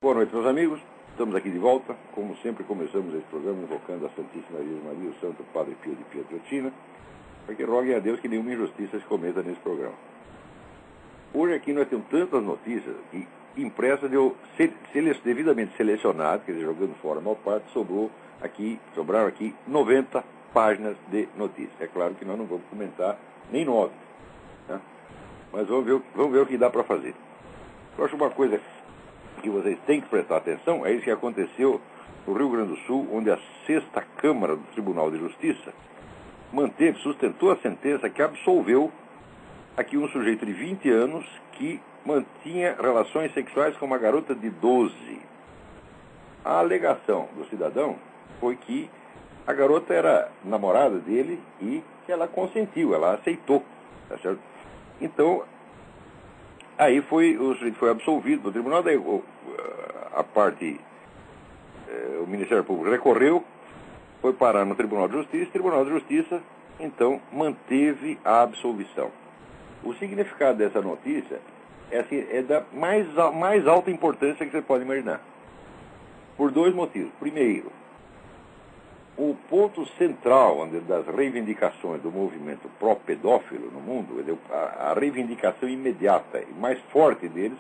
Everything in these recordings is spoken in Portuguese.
Boa noite, meus amigos. Estamos aqui de volta. Como sempre, começamos esse programa invocando a Santíssima Virgem Maria, o Santo Padre Pio de Pietrelcina, para que roguem a Deus que nenhuma injustiça se cometa nesse programa. Hoje aqui nós temos tantas notícias que impressas devidamente selecionadas, quer dizer, jogando fora a maior parte, sobraram aqui 90 páginas de notícias. É claro que nós não vamos comentar nem 9, né? Mas vamos ver o que dá para fazer. Eu acho uma coisa que vocês têm que prestar atenção, é isso que aconteceu no Rio Grande do Sul, onde a 6ª Câmara do Tribunal de Justiça sustentou a sentença que absolveu aqui um sujeito de 20 anos que mantinha relações sexuais com uma garota de 12. A alegação do cidadão foi que a garota era namorada dele e que ela consentiu, ela aceitou, tá certo? Então, aí o sujeito foi absolvido do tribunal, daí o Ministério Público recorreu, foi parar no Tribunal de Justiça, o Tribunal de Justiça, então, manteve a absolvição. O significado dessa notícia é da mais alta importância que você pode imaginar, por dois motivos. Primeiro, o ponto central das reivindicações do movimento pró-pedófilo no mundo, a reivindicação imediata e mais forte deles,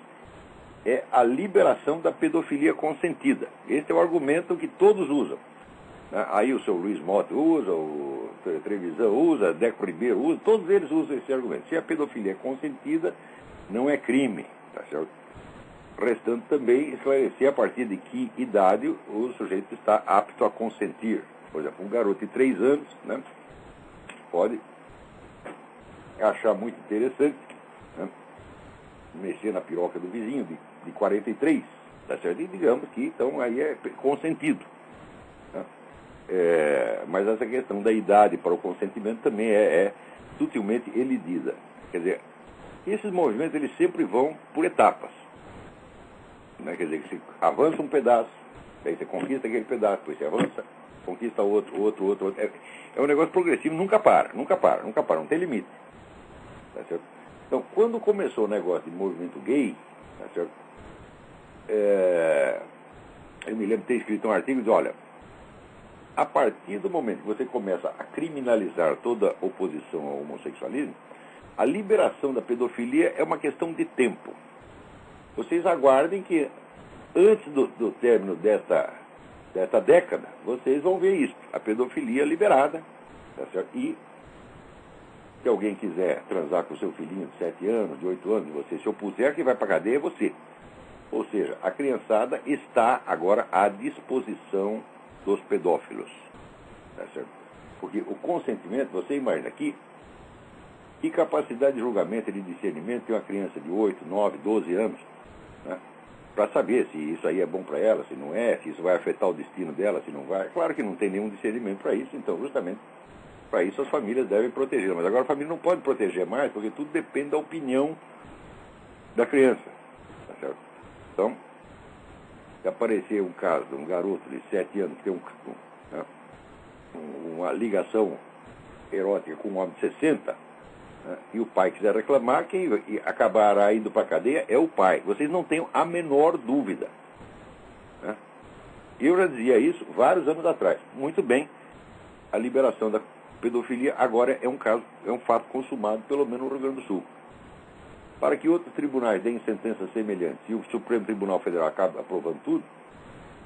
é a liberação da pedofilia consentida. Esse é o argumento que todos usam. Aí o seu Luiz Mota usa, o Trevisan usa, Deco Ribeiro usa, todos eles usam esse argumento. Se a pedofilia é consentida, não é crime, tá certo? Restando também esclarecer a partir de que idade o sujeito está apto a consentir. Por exemplo, um garoto de 3 anos, né, pode achar muito interessante, né, mexer na piroca do vizinho de 43, tá certo? E digamos que então aí é consentido. Né? Mas essa questão da idade para o consentimento também é sutilmente elidida. Quer dizer, esses movimentos eles sempre vão por etapas. Né? Quer dizer, que você avança um pedaço, aí você conquista aquele pedaço, depois você avança, conquista outro. É um negócio progressivo, nunca para, não tem limite. Tá certo? Então, quando começou o negócio de movimento gay, tá certo? Eu me lembro de ter escrito um artigo e dizer, olha, a partir do momento que você começa a criminalizar toda oposição ao homossexualismo, a liberação da pedofilia é uma questão de tempo. Vocês aguardem que antes do término desta década, vocês vão ver isso, a pedofilia liberada, tá certo? E se alguém quiser transar com seu filhinho de 7 anos, de 8 anos, você se opuser, quem vai para a cadeia é você. Ou seja, a criançada está agora à disposição dos pedófilos, tá certo? Porque o consentimento, você imagina aqui, que capacidade de julgamento e de discernimento tem uma criança de 8, 9, 12 anos, né? Para saber se isso aí é bom para ela, se não é, se isso vai afetar o destino dela, se não vai. Claro que não tem nenhum discernimento para isso, então justamente para isso as famílias devem proteger. Mas agora a família não pode proteger mais, porque tudo depende da opinião da criança, tá certo? Então, se aparecer um caso de um garoto de 7 anos que tem uma ligação erótica com um homem de 60, né, e o pai quiser reclamar, quem acabará indo para a cadeia é o pai. Vocês não tenham a menor dúvida. Né? Eu já dizia isso vários anos atrás. Muito bem, a liberação da pedofilia agora é um fato consumado, pelo menos no Rio Grande do Sul. Para que outros tribunais deem sentenças semelhantes e o Supremo Tribunal Federal acabe aprovando tudo,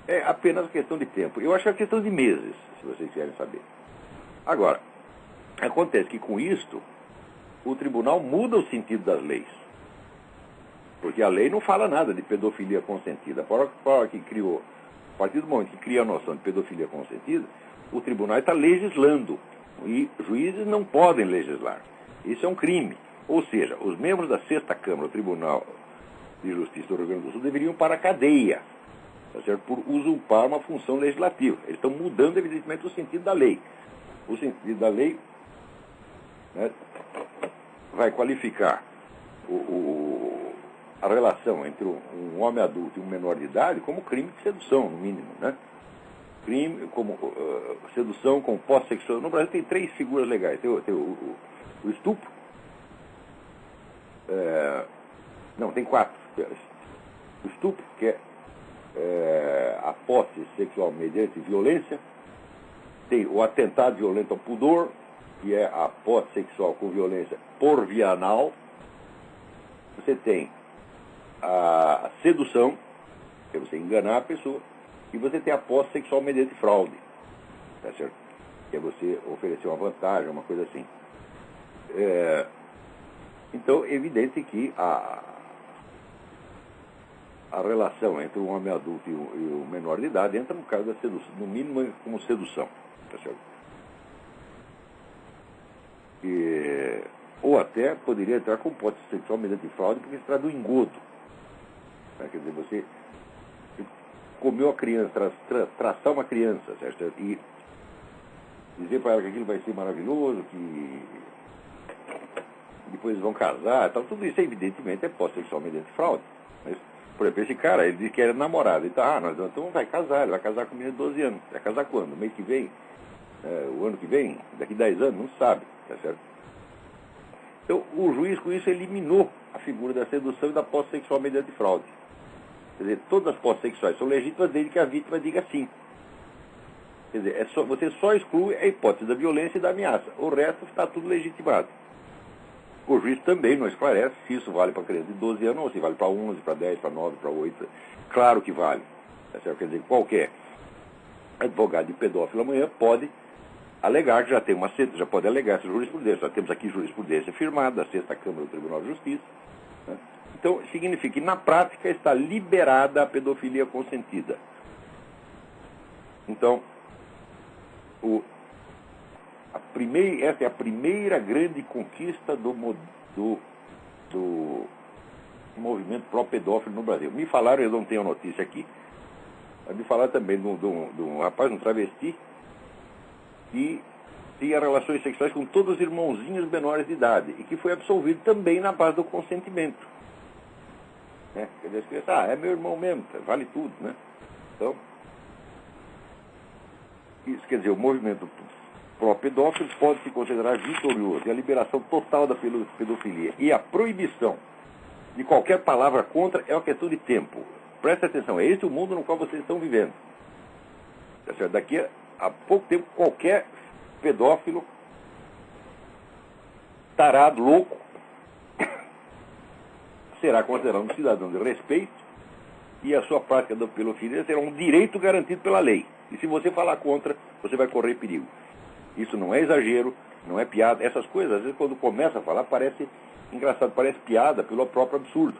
é apenas questão de tempo. Eu acho que é questão de meses, se vocês querem saber. Agora, acontece que com isto, o tribunal muda o sentido das leis. Porque a lei não fala nada de pedofilia consentida. A partir do momento que cria a noção de pedofilia consentida, o tribunal está legislando. E juízes não podem legislar. Isso é um crime. Ou seja, os membros da 6ª Câmara do Tribunal de Justiça do Rio Grande do Sul deveriam ir para a cadeia, tá certo? Por usurpar uma função legislativa. Eles estão mudando, evidentemente, o sentido da lei. O sentido da lei, né, vai qualificar a relação entre um homem adulto e um menor de idade como crime de sedução, no mínimo, né? Crime como sedução com posse sexual. No Brasil tem 3 figuras legais. Tem o estupro. Não, tem 4. O estupro, que é sexual mediante violência, tem o atentado violento ao pudor, que é a posse sexual com violência por via anal. Você tem a sedução, que é você enganar a pessoa, e você tem a posse sexual mediante fraude, tá certo? Que é você oferecer uma vantagem, uma coisa assim. Então, é evidente que a relação entre o homem adulto e o menor de idade entra no caso da sedução, no mínimo como sedução, tá certo? Ou até poderia entrar com posse sexual mediante fraude, porque se trata do engodo. Tá? Quer dizer, você comeu a criança, traçar uma criança, certo? E dizer para ela que aquilo vai ser maravilhoso, que depois vão casar, tal, tudo isso evidentemente é posse sexual mediante fraude. Mas, por exemplo, esse cara, ele diz que era namorado. Então, então vai casar, ele vai casar com a menina de 12 anos. Vai casar quando? No mês que vem? O ano que vem? Daqui 10 anos? Não sabe, tá certo? Então, o juiz com isso eliminou a figura da sedução e da posse sexual mediante fraude. Quer dizer, todas as posses sexuais são legítimas desde que a vítima diga sim. Quer dizer, você só exclui a hipótese da violência e da ameaça. O resto está tudo legitimado. O juiz também não esclarece se isso vale para criança de 12 anos ou se vale para 11, para 10, para 9, para 8. Claro que vale. Tá certo? Quer dizer, qualquer advogado de pedófilo amanhã pode alegar que já pode alegar essa jurisprudência. Já temos aqui jurisprudência firmada da 6ª Câmara do Tribunal de Justiça. Né? Então, significa que na prática está liberada a pedofilia consentida. Então, essa é a primeira grande conquista do movimento pró-pedófilo no Brasil. Me falaram, eu não tenho notícia aqui, mas me falaram também de um rapaz, um travesti, que tinha relações sexuais com todos os irmãozinhos menores de idade e que foi absolvido também na base do consentimento. Né? Quer dizer, as crianças, é meu irmão mesmo, vale tudo, né? Então, isso quer dizer, o movimento pró-pedófilo pode se considerar vitorioso, e a liberação total da pedofilia e a proibição de qualquer palavra contra é uma questão de tempo. Preste atenção, é esse o mundo no qual vocês estão vivendo. Tá certo? Daqui a pouco tempo, qualquer pedófilo, tarado, louco, será considerado um cidadão de respeito e a sua prática da pedofilia será um direito garantido pela lei. E se você falar contra, você vai correr perigo. Isso não é exagero, não é piada. Essas coisas, às vezes, quando começa a falar, parece engraçado, parece piada pelo próprio absurdo.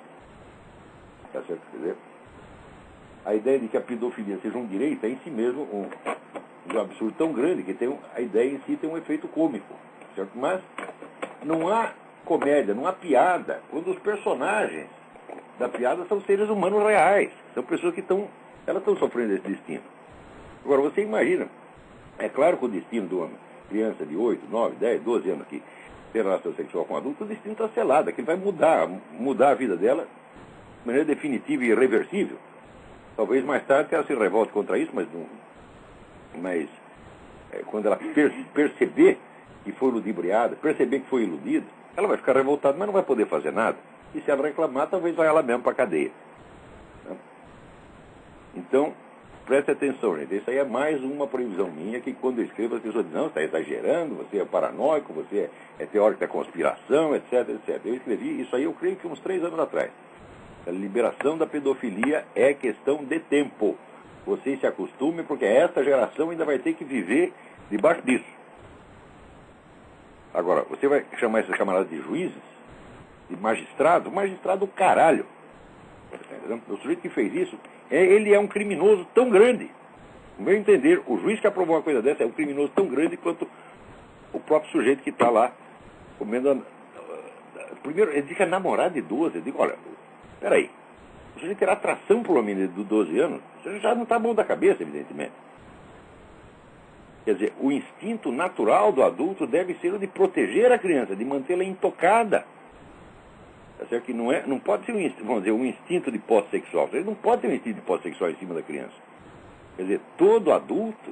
Tá certo? Quer dizer, a ideia de que a pedofilia seja um direito é em si mesmo um absurdo tão grande que a ideia em si tem um efeito cômico. Certo? Mas não há comédia, não há piada, quando os personagens da piada são seres humanos reais. São pessoas que elas estão sofrendo esse destino. Agora, você imagina, é claro que o destino de uma criança de 8, 9, 10, 12 anos que tem relação sexual com adulto, o destino está selado, que vai mudar a vida dela de maneira definitiva e irreversível. Talvez mais tarde ela se revolte contra isso, mas quando ela perceber que foi ludibriada, perceber que foi iludida, ela vai ficar revoltada, mas não vai poder fazer nada. E se ela reclamar, talvez vai ela mesmo para a cadeia. Então, preste atenção, gente. Isso aí é mais uma previsão minha que quando eu escrevo as pessoas dizem, não, você está exagerando, você é paranoico, você é teórico da conspiração, etc, etc. Eu escrevi isso aí, eu creio que uns 3 anos atrás. A liberação da pedofilia é questão de tempo. Vocês se acostumem, porque essa geração ainda vai ter que viver debaixo disso. Agora, você vai chamar esses camaradas de juízes, de magistrados? Magistrado do caralho. O sujeito que fez isso, ele é um criminoso tão grande. Não vai entender, o juiz que aprovou uma coisa dessa é um criminoso tão grande quanto o próprio sujeito que está lá comendo. Primeiro, ele diz que é namorado de 12. Eu digo, olha, peraí, o sujeito terá atração por uma menina de 12 anos, você já não está bom da cabeça, evidentemente. Quer dizer, o instinto natural do adulto deve ser o de proteger a criança, de mantê-la intocada. Tá certo? Que não pode ser um instinto de posse sexual. Ele não pode ter um instinto de posse sexual em cima da criança. Quer dizer, todo adulto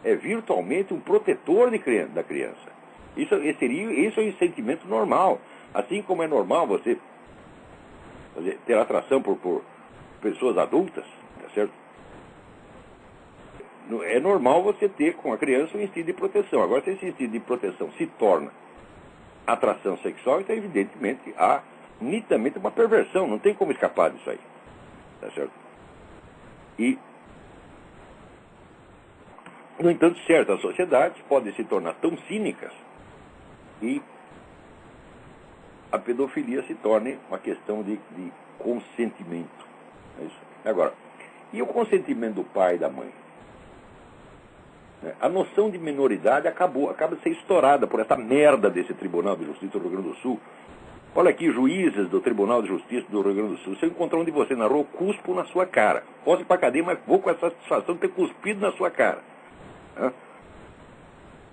é virtualmente um protetor da criança. Isso é um sentimento normal. Assim como é normal você ter atração por pessoas adultas, tá certo? É normal você ter com a criança um instinto de proteção. Agora, se esse instinto de proteção se torna atração sexual, então, evidentemente, há nitidamente uma perversão. Não tem como escapar disso aí. Tá certo? E, no entanto, certas sociedades podem se tornar tão cínicas e a pedofilia se torne uma questão de consentimento. É isso. Agora, e o consentimento do pai e da mãe? A noção de minoridade acaba de ser estourada por essa merda desse Tribunal de Justiça do Rio Grande do Sul. Olha aqui, juízes do Tribunal de Justiça do Rio Grande do Sul. Se eu encontrar um de vocês na rua, eu cuspo na sua cara. Posso ir pra cadeia, mas vou com essa satisfação de ter cuspido na sua cara.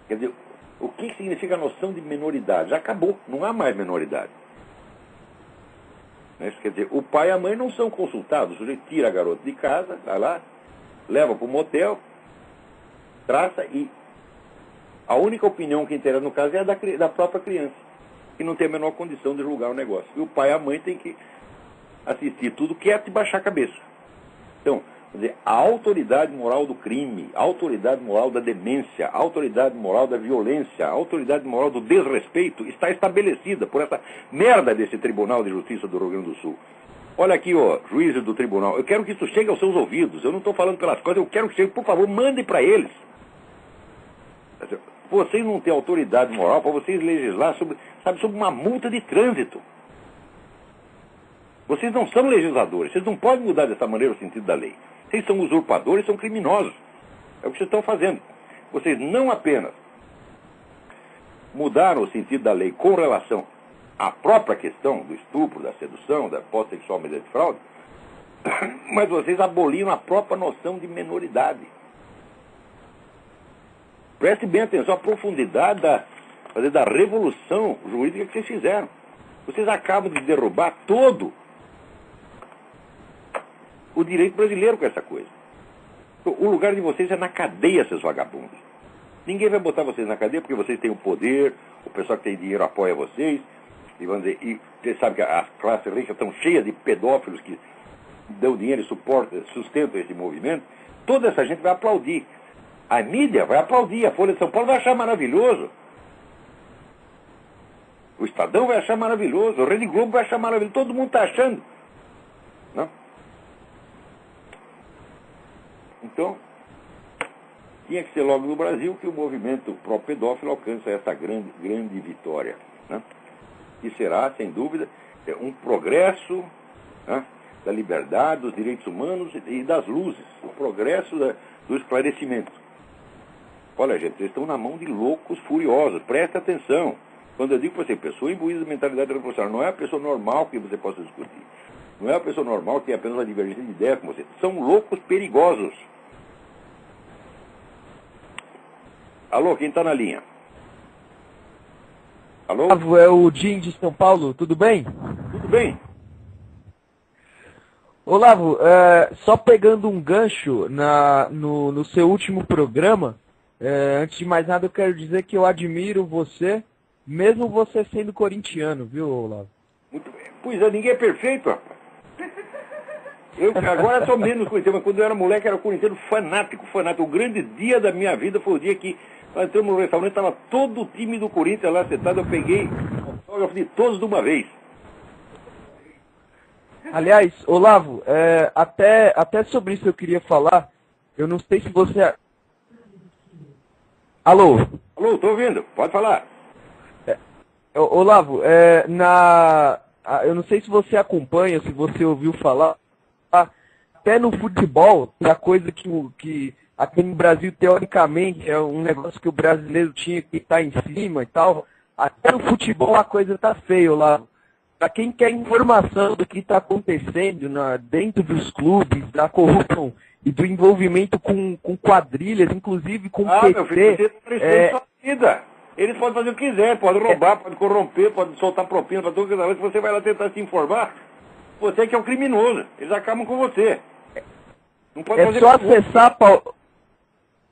Quer dizer, o que significa a noção de minoridade? Já acabou, não há mais minoridade. Isso quer dizer, o pai e a mãe não são consultados. O sujeito tira a garota de casa, vai lá, leva para o motel, traça e a única opinião que interessa no caso é a da própria criança, que não tem a menor condição de julgar o negócio. E o pai e a mãe têm que assistir tudo quieto e baixar a cabeça. Então, quer dizer, a autoridade moral do crime, a autoridade moral da demência, a autoridade moral da violência, a autoridade moral do desrespeito está estabelecida por essa merda desse Tribunal de Justiça do Rio Grande do Sul. Olha aqui, ó, juízes do tribunal, eu quero que isso chegue aos seus ouvidos, eu não estou falando pelas coisas, eu quero que chegue, por favor, mandem para eles. Vocês não têm autoridade moral para vocês legislar sobre uma multa de trânsito. Vocês não são legisladores, vocês não podem mudar dessa maneira o sentido da lei. Vocês são usurpadores, são criminosos. É o que vocês estão fazendo. Vocês não apenas mudaram o sentido da lei com relação à própria questão do estupro, da sedução, da posse sexual mediante fraude, mas vocês aboliram a própria noção de menoridade. Preste bem atenção à profundidade da revolução jurídica que vocês fizeram. Vocês acabam de derrubar todo o direito brasileiro com essa coisa. O lugar de vocês é na cadeia, seus vagabundos. Ninguém vai botar vocês na cadeia porque vocês têm o poder, o pessoal que tem dinheiro apoia vocês, e vamos dizer, e você sabe que as classes ricas estão cheias de pedófilos que dão dinheiro e sustentam esse movimento. Toda essa gente vai aplaudir. A mídia vai aplaudir, a Folha de São Paulo vai achar maravilhoso. O Estadão vai achar maravilhoso, o Rede Globo vai achar maravilhoso, todo mundo está achando. Não? Então, tinha que ser logo no Brasil que o movimento pró-pedófilo alcança essa grande vitória. Né? E será, sem dúvida, um progresso, né, da liberdade, dos direitos humanos e das luzes, o progresso do esclarecimento. Olha, gente, vocês estão na mão de loucos furiosos, preste atenção. Quando eu digo para você, pessoa imbuída de mentalidade revolucionária, não é a pessoa normal que você possa discutir. Não é a pessoa normal que tem apenas uma divergência de ideia com você. São loucos perigosos. Alô, quem está na linha? Alô? É o Jim de São Paulo, tudo bem? Tudo bem. Olavo, só pegando um gancho no seu último programa, antes de mais nada eu quero dizer que eu admiro você, mesmo você sendo corintiano, viu, Olavo? Muito bem. Pois é, ninguém é perfeito, rapaz. Eu agora sou menos corintiano, mas quando eu era moleque era corintiano fanático. O grande dia da minha vida foi o dia que nós entramos no restaurante, estava todo o time do Corinthians lá sentado, eu peguei autógrafo de todos de uma vez. Aliás, Olavo, até sobre isso eu queria falar, eu não sei se você... Alô? Alô, estou ouvindo, pode falar. Olavo, eu não sei se você acompanha, se você ouviu falar, até no futebol, a coisa que aqui no Brasil, teoricamente, é um negócio que o brasileiro tinha que estar em cima e tal, até no futebol a coisa tá feia, Olavo. Para quem quer informação do que está acontecendo dentro dos clubes, da corrupção e do envolvimento com quadrilhas, inclusive com PT... meu filho, você sua vida. Eles podem fazer o que quiser, podem roubar, podem corromper, podem soltar propina para todo mundo. Se você vai lá tentar se informar, você que é um criminoso. Eles acabam com você. Não pode fazer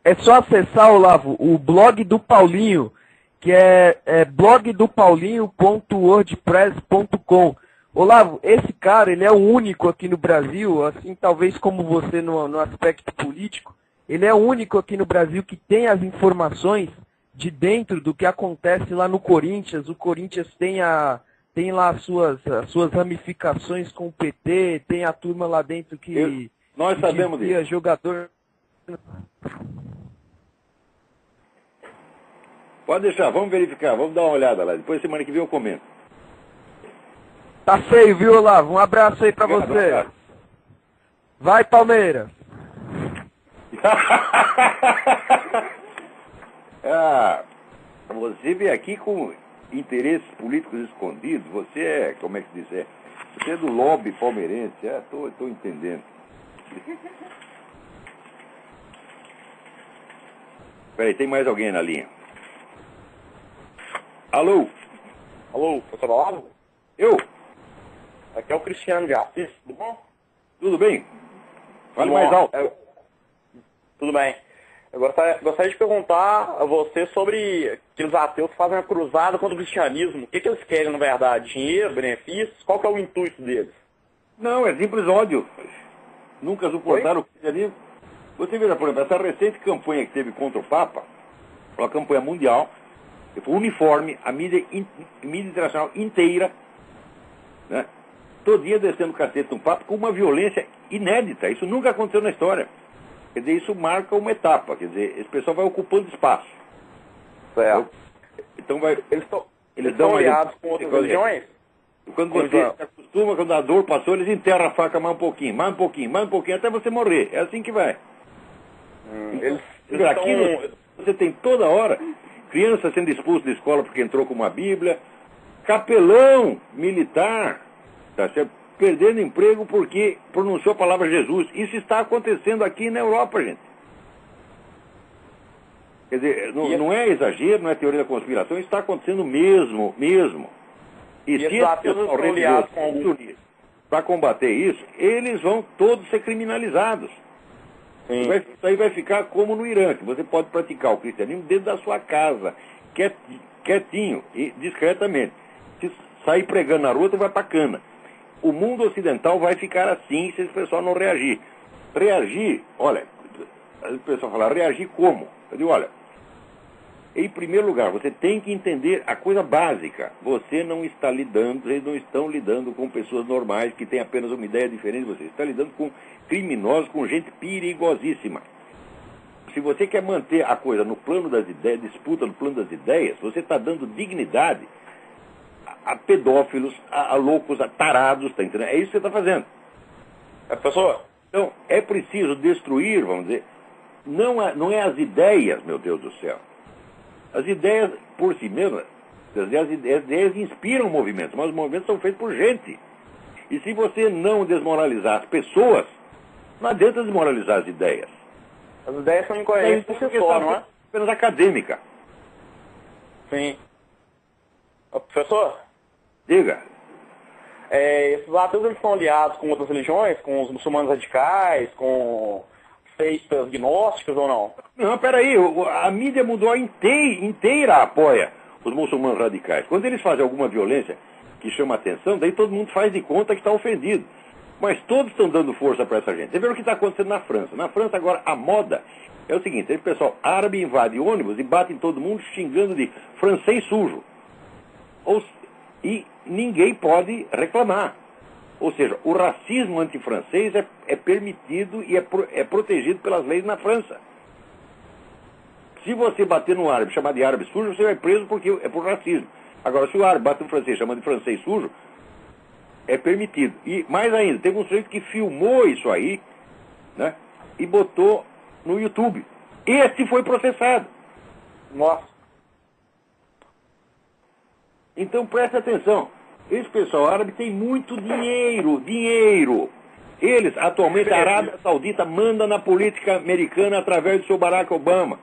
É só acessar, Olavo, o blog do Paulinho, que é blogdopaulinho.wordpress.com. Olavo, esse cara, ele é o único aqui no Brasil, assim, talvez como você no aspecto político, ele é o único aqui no Brasil que tem as informações de dentro do que acontece lá no Corinthians. O Corinthians tem lá as suas ramificações com o PT, tem a turma lá dentro nós sabemos disso. Jogador. Pode deixar, vamos verificar, vamos dar uma olhada lá. Depois, semana que vem, eu comento. Tá feio, viu, Olavo? Um abraço aí pra você. Vai, Palmeiras. Você vem aqui com interesses políticos escondidos. Você é, como é que se diz? Você é do lobby palmeirense. Tô entendendo. Peraí, tem mais alguém na linha? Alô? Alô, professor Olavo? Eu? Aqui é o Cristiano de Assis, tudo bom? Tudo bem? Fale Tudo mais bom. alto. Tudo bem. Eu gostaria de perguntar a você sobre aqueles ateus que fazem a cruzada contra o cristianismo. O que eles querem, na verdade? Dinheiro, benefícios? Qual que é o intuito deles? Não, é simples ódio. Nunca suportaram o cristianismo. Você veja, por exemplo, essa recente campanha que teve contra o Papa, uma campanha mundial, que foi uniforme, a mídia internacional inteira, né? Todo dia descendo o cacete no Papa com uma violência inédita. Isso nunca aconteceu na história. Quer dizer, isso marca uma etapa. Quer dizer, esse pessoal vai ocupando espaço. Certo. Então vai... Eles dão estão aliados com outras religiões? Quando você se acostuma, quando a dor passou, eles enterram a faca mais um pouquinho, mais um pouquinho, mais um pouquinho, até você morrer. É assim que vai. Então, aqui você tem toda hora criança sendo expulsa da escola porque entrou com uma Bíblia, capelão militar, tá certo? Perdendo emprego porque pronunciou a palavra Jesus. Isso está acontecendo aqui na Europa, gente. Quer dizer, não é exagero, não é teoria da conspiração, isso está acontecendo mesmo. E se para combater isso, eles vão todos ser criminalizados. Isso aí vai ficar como no Irã, que você pode praticar o cristianismo dentro da sua casa, quietinho e discretamente. Se sair pregando na rua, tu vai pra cana. O mundo ocidental vai ficar assim se esse pessoal não reagir. Reagir, olha, o pessoal fala, reagir como? Eu digo, olha, em primeiro lugar, você tem que entender a coisa básica. Você não está lidando, eles não estão lidando com pessoas normais que têm apenas uma ideia diferente de você. Você está lidando com criminosos, com gente perigosíssima. Se você quer manter a coisa no plano das ideias, disputa no plano das ideias, você está dando dignidade a pedófilos, a loucos, a tarados, tá entendendo? É isso que você está fazendo. Professor? Então, é preciso destruir, vamos dizer, não é as ideias, meu Deus do céu. As ideias, por si mesmas, as ideias inspiram movimentos, mas os movimentos são feitos por gente. E se você não desmoralizar as pessoas, não adianta desmoralizar as ideias. As ideias são incoerentes por si só, não é? Apenas acadêmica. Sim. Professor? Diga. Esses ateus, eles são aliados com outras religiões, com os muçulmanos radicais, com seitas gnósticas ou não? Não, peraí, a mídia mundial inteira apoia os muçulmanos radicais. Quando eles fazem alguma violência que chama atenção, daí todo mundo faz de conta que está ofendido. Mas todos estão dando força para essa gente. Você vê o que está acontecendo na França. Na França agora a moda é o seguinte, o pessoal árabe invade ônibus e bate em todo mundo xingando de francês sujo. E ninguém pode reclamar. Ou seja, o racismo antifrancês é permitido e é protegido pelas leis na França. Se você bater no árabe, chamar de árabe sujo, você vai preso porque é por racismo. Agora, se o árabe bate no francês, chamando de francês sujo, é permitido. E mais ainda, teve um sujeito que filmou isso aí, né, e botou no YouTube. Esse foi processado. Nossa. Então preste atenção. Esse pessoal árabe tem muito dinheiro. Eles, atualmente, a Arábia Saudita manda na política americana através do seu Barack Obama.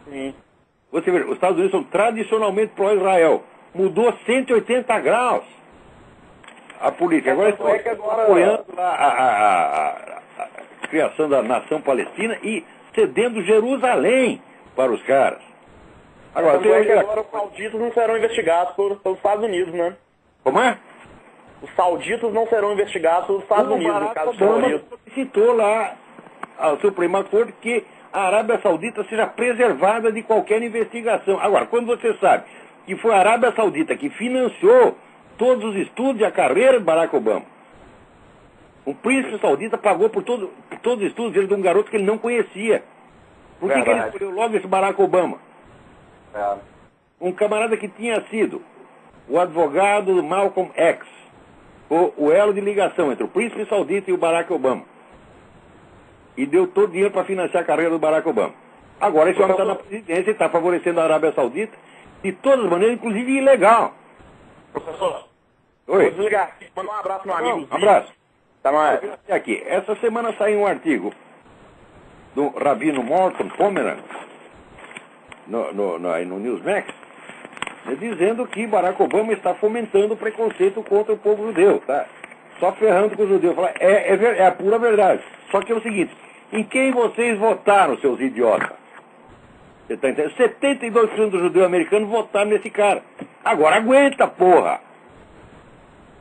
Sim. Você vê, os Estados Unidos são tradicionalmente pró-Israel. Mudou 180 graus a política. Agora estão apoiando a criação da nação palestina e cedendo Jerusalém para os caras. Agora os sauditas não serão investigados pelos Estados Unidos, né? Como é? Os sauditas não serão investigados pelos Estados Unidos, no caso do terrorismo. Citou lá à Suprema Corte que a Arábia Saudita seja preservada de qualquer investigação. Agora, quando você sabe que foi a Arábia Saudita que financiou todos os estudos e a carreira de Barack Obama, o príncipe saudita pagou por todos os estudos dele de um garoto que ele não conhecia. Por que ele escolheu logo esse Barack Obama? Um camarada que tinha sido o advogado do Malcolm X, o elo de ligação entre o príncipe saudita e o Barack Obama. E deu todo o dinheiro para financiar a carreira do Barack Obama. Agora esse homem está na presidência e está favorecendo a Arábia Saudita de todas as maneiras, inclusive ilegal. Professor, oi. Vou desligar aqui. Manda um abraço no amigo. Um abraço. Tá mais. Aqui, essa semana saiu um artigo do Rabino Morton Pomeranz no Newsmax, dizendo que Barack Obama está fomentando o preconceito contra o povo judeu, tá? Só ferrando com os judeus. É a pura verdade. Só que é o seguinte, em quem vocês votaram, seus idiotas? Você tá entendendo? 72% dos judeus americanos votaram nesse cara. Agora aguenta, porra!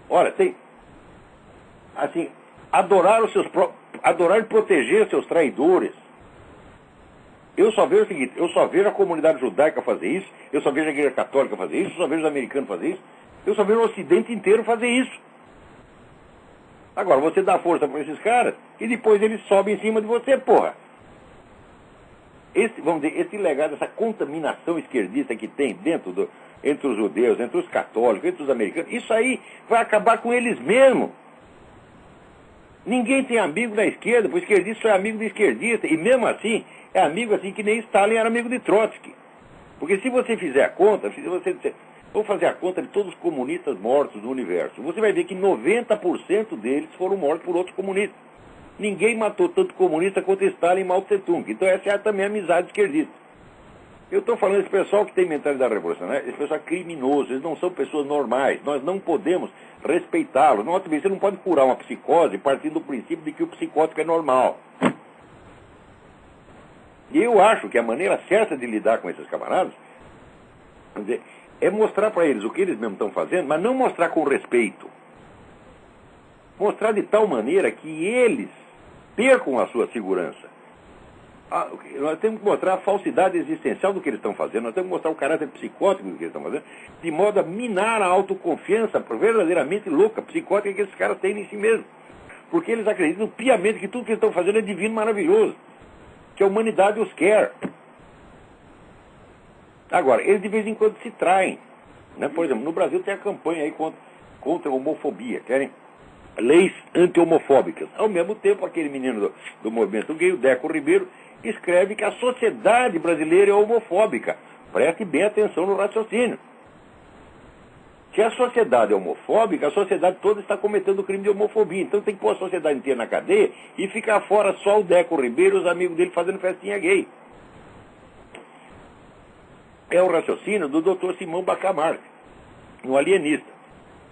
Olha, tem... Assim, adorar e proteger seus traidores. Eu só vejo o seguinte, eu só vejo a comunidade judaica fazer isso, eu só vejo a igreja católica fazer isso, eu só vejo os americanos fazer isso, eu só vejo o ocidente inteiro fazer isso. Agora, você dá força para esses caras e depois eles sobem em cima de você, porra. Vamos dizer, esse legado, essa contaminação esquerdista que tem entre os judeus, entre os católicos, entre os americanos, isso aí vai acabar com eles mesmos. Ninguém tem amigo da esquerda, porque o esquerdista só é amigo do esquerdista, e mesmo assim, é amigo assim que nem Stalin era amigo de Trotsky. Porque se você fizer a conta, vou fazer a conta de todos os comunistas mortos do universo, você vai ver que 90% deles foram mortos por outros comunistas. Ninguém matou tanto comunista quanto Stalin e Mao Tse-tung. Então essa é também a amizade esquerdista. Eu estou falando desse pessoal que tem mentalidade revolucionária, esse pessoal é criminoso, eles não são pessoas normais, nós não podemos respeitá-los. Você não pode curar uma psicose partindo do princípio de que o psicótico é normal. E eu acho que a maneira certa de lidar com esses camaradas, quer dizer, é mostrar para eles o que eles mesmos estão fazendo, mas não mostrar com respeito. Mostrar de tal maneira que eles percam a sua segurança. Nós temos que mostrar a falsidade existencial do que eles estão fazendo, nós temos que mostrar o caráter psicótico do que eles estão fazendo, de modo a minar a autoconfiança verdadeiramente louca, psicótica que esses caras têm em si mesmos. Porque eles acreditam piamente que tudo que eles estão fazendo é divino, maravilhoso, que a humanidade os quer. Agora, eles de vez em quando se traem. Né? Por exemplo, no Brasil tem a campanha aí contra a homofobia, querem leis anti-homofóbicas. Ao mesmo tempo, aquele menino do movimento gay, o Deco Ribeiro, escreve que a sociedade brasileira é homofóbica. Preste bem atenção no raciocínio. Se a sociedade é homofóbica, a sociedade toda está cometendo crime de homofobia. Então tem que pôr a sociedade inteira na cadeia e ficar fora só o Deco Ribeiro e os amigos dele fazendo festinha gay. É o raciocínio do Dr. Simão Bacamarte, um alienista,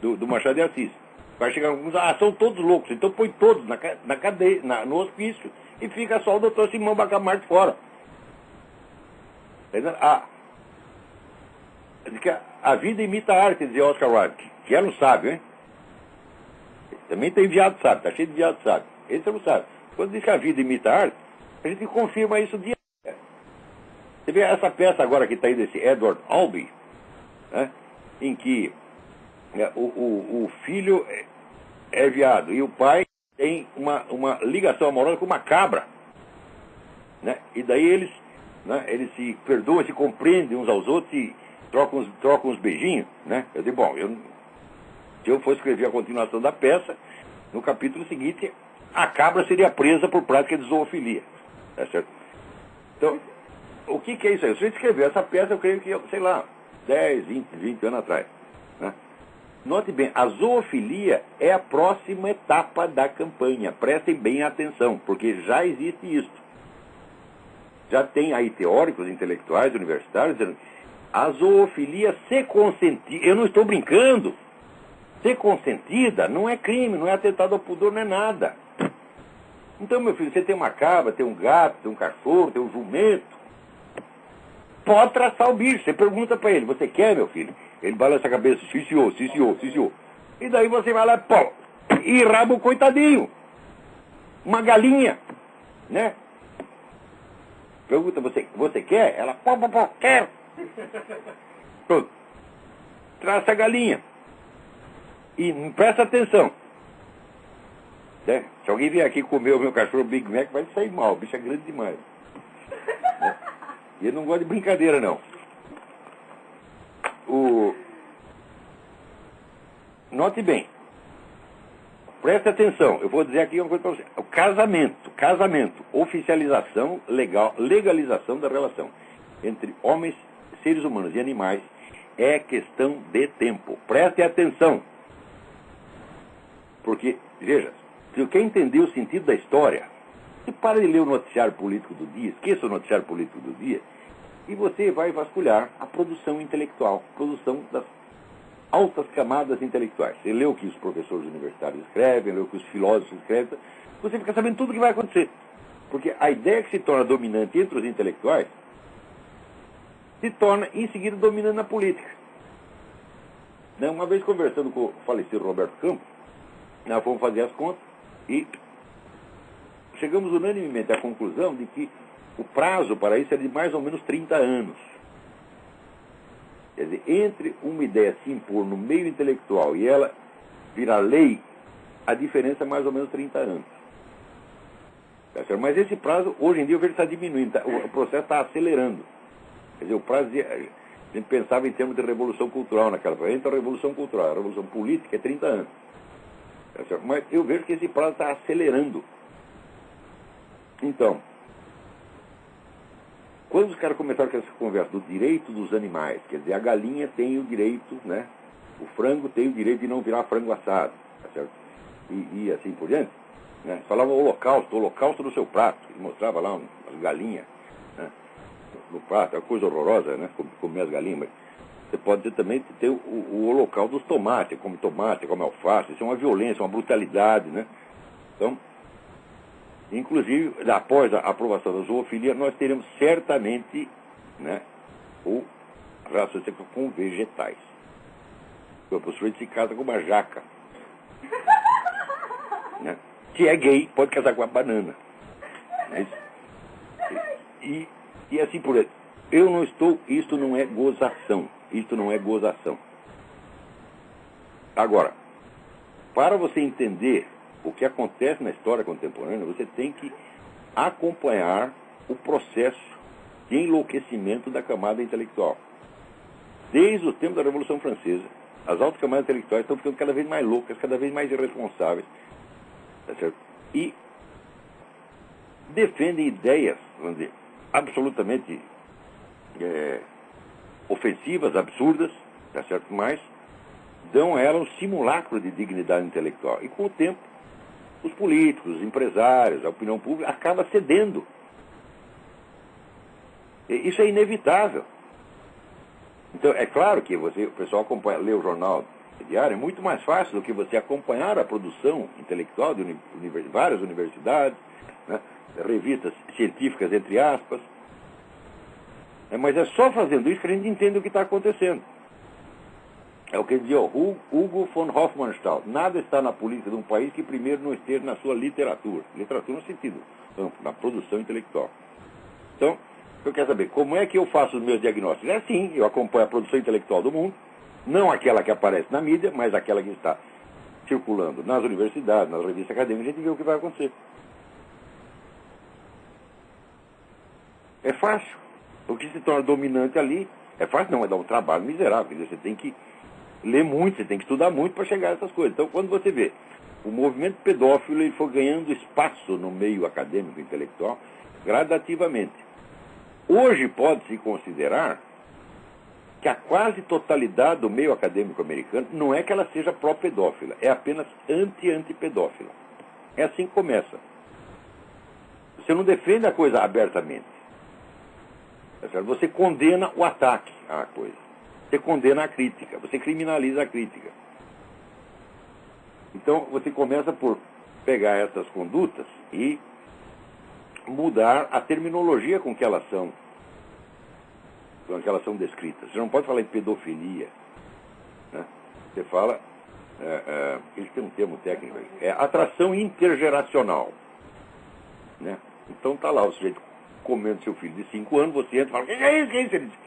do Machado de Assis. Vai chegar alguns, são todos loucos, então põe todos na cadeia, no hospício, e fica só o Dr. Simão Bacamarte fora. A vida imita a arte, dizia Oscar Wilde, que era um sábio, hein? Também tem viado sábio, tá cheio de viado sábio. Esse é um sábio. Quando diz que a vida imita a arte, a gente confirma isso dia. Você vê essa peça agora que está aí desse Edward Albee, né, em que o filho é viado e o pai tem uma ligação amorosa com uma cabra, né? E daí eles se perdoam, se compreendem uns aos outros e trocam uns beijinhos, né? Eu digo, bom, se eu for escrever a continuação da peça, no capítulo seguinte, a cabra seria presa por prática de zoofilia, tá certo? Então, o que é isso aí? Se eu escrever essa peça, eu creio que, sei lá, 10, 20 anos atrás, né? Note bem, a zoofilia é a próxima etapa da campanha. Prestem bem atenção, porque já existe isso. Já tem aí teóricos, intelectuais, universitários, dizendo a zoofilia ser consentida, eu não estou brincando, ser consentida não é crime, não é atentado ao pudor, não é nada. Então, meu filho, você tem uma cabra, tem um gato, tem um cachorro, tem um jumento, pode traçar o bicho. Você pergunta para ele, você quer, meu filho? Ele balança a cabeça, sim senhor, sim senhor, sim senhor. E daí você vai lá, pô, e raba o coitadinho. Uma galinha. né? Pergunta, você quer? Ela, pô, quero. Pronto. Traça a galinha. E presta atenção. Né? Se alguém vier aqui comer o meu cachorro Big Mac, vai sair mal. O bicho é grande demais. Né? E ele não gosta de brincadeira, não. Note bem. Preste atenção. Eu vou dizer aqui uma coisa para você. O casamento, oficialização legal, legalização da relação entre homens, seres humanos e animais é questão de tempo. Preste atenção. Porque, veja, se você quer entender o sentido da história, você para de ler o noticiário político do dia, esqueça o noticiário político do dia, e você vai vasculhar a produção intelectual, produção das altas camadas intelectuais. Você lê o que os professores universitários escrevem, lê o que os filósofos escrevem, você fica sabendo tudo o que vai acontecer. Porque a ideia que se torna dominante entre os intelectuais se torna, em seguida, dominante na política. Uma vez conversando com o falecido Roberto Campos, nós fomos fazer as contas e chegamos unanimemente à conclusão de que o prazo para isso é de mais ou menos 30 anos. Quer dizer, entre uma ideia se impor no meio intelectual e ela virar lei, a diferença é mais ou menos 30 anos. Tá certo? Mas esse prazo, hoje em dia, eu vejo que está diminuindo, o processo está acelerando. Quer dizer, o prazo, a gente pensava em termos de revolução cultural naquela época. Então, a revolução cultural, a revolução política é 30 anos. Tá certo? Mas eu vejo que esse prazo está acelerando. Então, quando os caras começaram com essa conversa do direito dos animais, quer dizer, a galinha tem o direito, né? O frango tem o direito de não virar frango assado, tá certo? E assim por diante, né? Falava o holocausto do seu prato, ele mostrava lá umas galinhas, né? No prato, é uma coisa horrorosa, né? Comer as galinhas, mas você pode também ter o holocausto dos tomates, come tomate, come alface, isso é uma violência, uma brutalidade, né? Então, inclusive, após a aprovação da zoofilia, nós teremos certamente, né, o relação sexual com vegetais. O sujeito se casa com uma jaca. Né? Se é gay, pode casar com uma banana. Né? E assim por aí. Isto não é gozação. Isto não é gozação. Agora, para você entender o que acontece na história contemporânea, você tem que acompanhar o processo de enlouquecimento da camada intelectual. Desde o tempo da Revolução Francesa, as altas camadas intelectuais estão ficando cada vez mais loucas, cada vez mais irresponsáveis, tá certo? E defendem ideias, vamos dizer, absolutamente ofensivas, absurdas, tá certo? Mas dão a ela um simulacro de dignidade intelectual. E com o tempo, os políticos, os empresários, a opinião pública acaba cedendo. Isso é inevitável. Então, é claro que o pessoal lê o jornal diário, é muito mais fácil do que você acompanhar a produção intelectual de várias universidades, né, revistas científicas, entre aspas. Mas é só fazendo isso que a gente entende o que está acontecendo. É o que dizia Hugo von Hofmannsthal. Nada está na política de um país que primeiro não esteja na sua literatura. Literatura no sentido amplo, na produção intelectual. Então, eu quero saber, como é que eu faço os meus diagnósticos? É assim, eu acompanho a produção intelectual do mundo, não aquela que aparece na mídia, mas aquela que está circulando nas universidades, nas revistas acadêmicas, a gente vê o que vai acontecer. É fácil. O que se torna dominante ali, é fácil não, é dar um trabalho miserável. Você tem que ler muito, você tem que estudar muito para chegar a essas coisas. Então, quando você vê o movimento pedófilo, ele foi ganhando espaço no meio acadêmico intelectual gradativamente. Hoje pode-se considerar que a quase totalidade do meio acadêmico americano não é que ela seja pró-pedófila, é apenas anti-antipedófila. É assim que começa. Você não defende a coisa abertamente. Você condena o ataque à coisa. Você condena a crítica. Você criminaliza a crítica. Então, você começa por pegar essas condutas e mudar a terminologia com que elas são descritas. Você não pode falar em pedofilia. Né? Você fala... eles têm um termo técnico aí. É atração intergeracional. Né? Então tá lá o sujeito comendo seu filho de 5 anos, você entra e fala, que é isso, que é isso? Ele diz,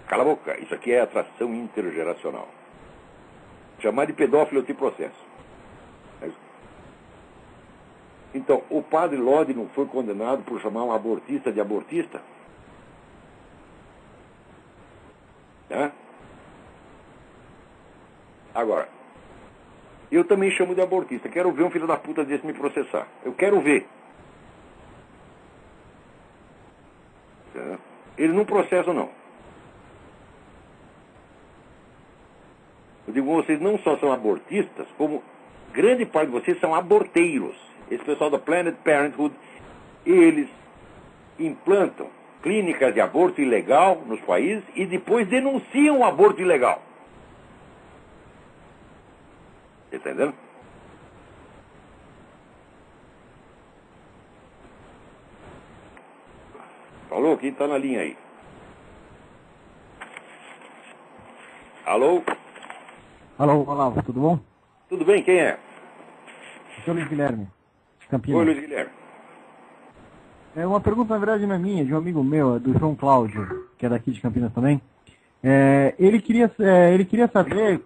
cala a boca, isso aqui é atração intergeracional. Chamar de pedófilo eu te processo. Então, o padre Lodi não foi condenado por chamar um abortista de abortista? Né? Agora, eu também chamo de abortista. Quero ver um filho da puta desse me processar. Eu quero ver. Eles não processam, não. Eu digo, vocês não só são abortistas, como grande parte de vocês são aborteiros. Esse pessoal da Planned Parenthood, eles implantam clínicas de aborto ilegal nos países e depois denunciam o aborto ilegal. Entendendo? Alô, quem está na linha aí? Alô? Alô, Olavo, tudo bom? Tudo bem, quem é? Aqui é o Luiz Guilherme, de Campinas. Oi, Luiz Guilherme. É uma pergunta, na verdade, não é minha, de um amigo meu, é do João Cláudio, que é daqui de Campinas também. Ele queria saber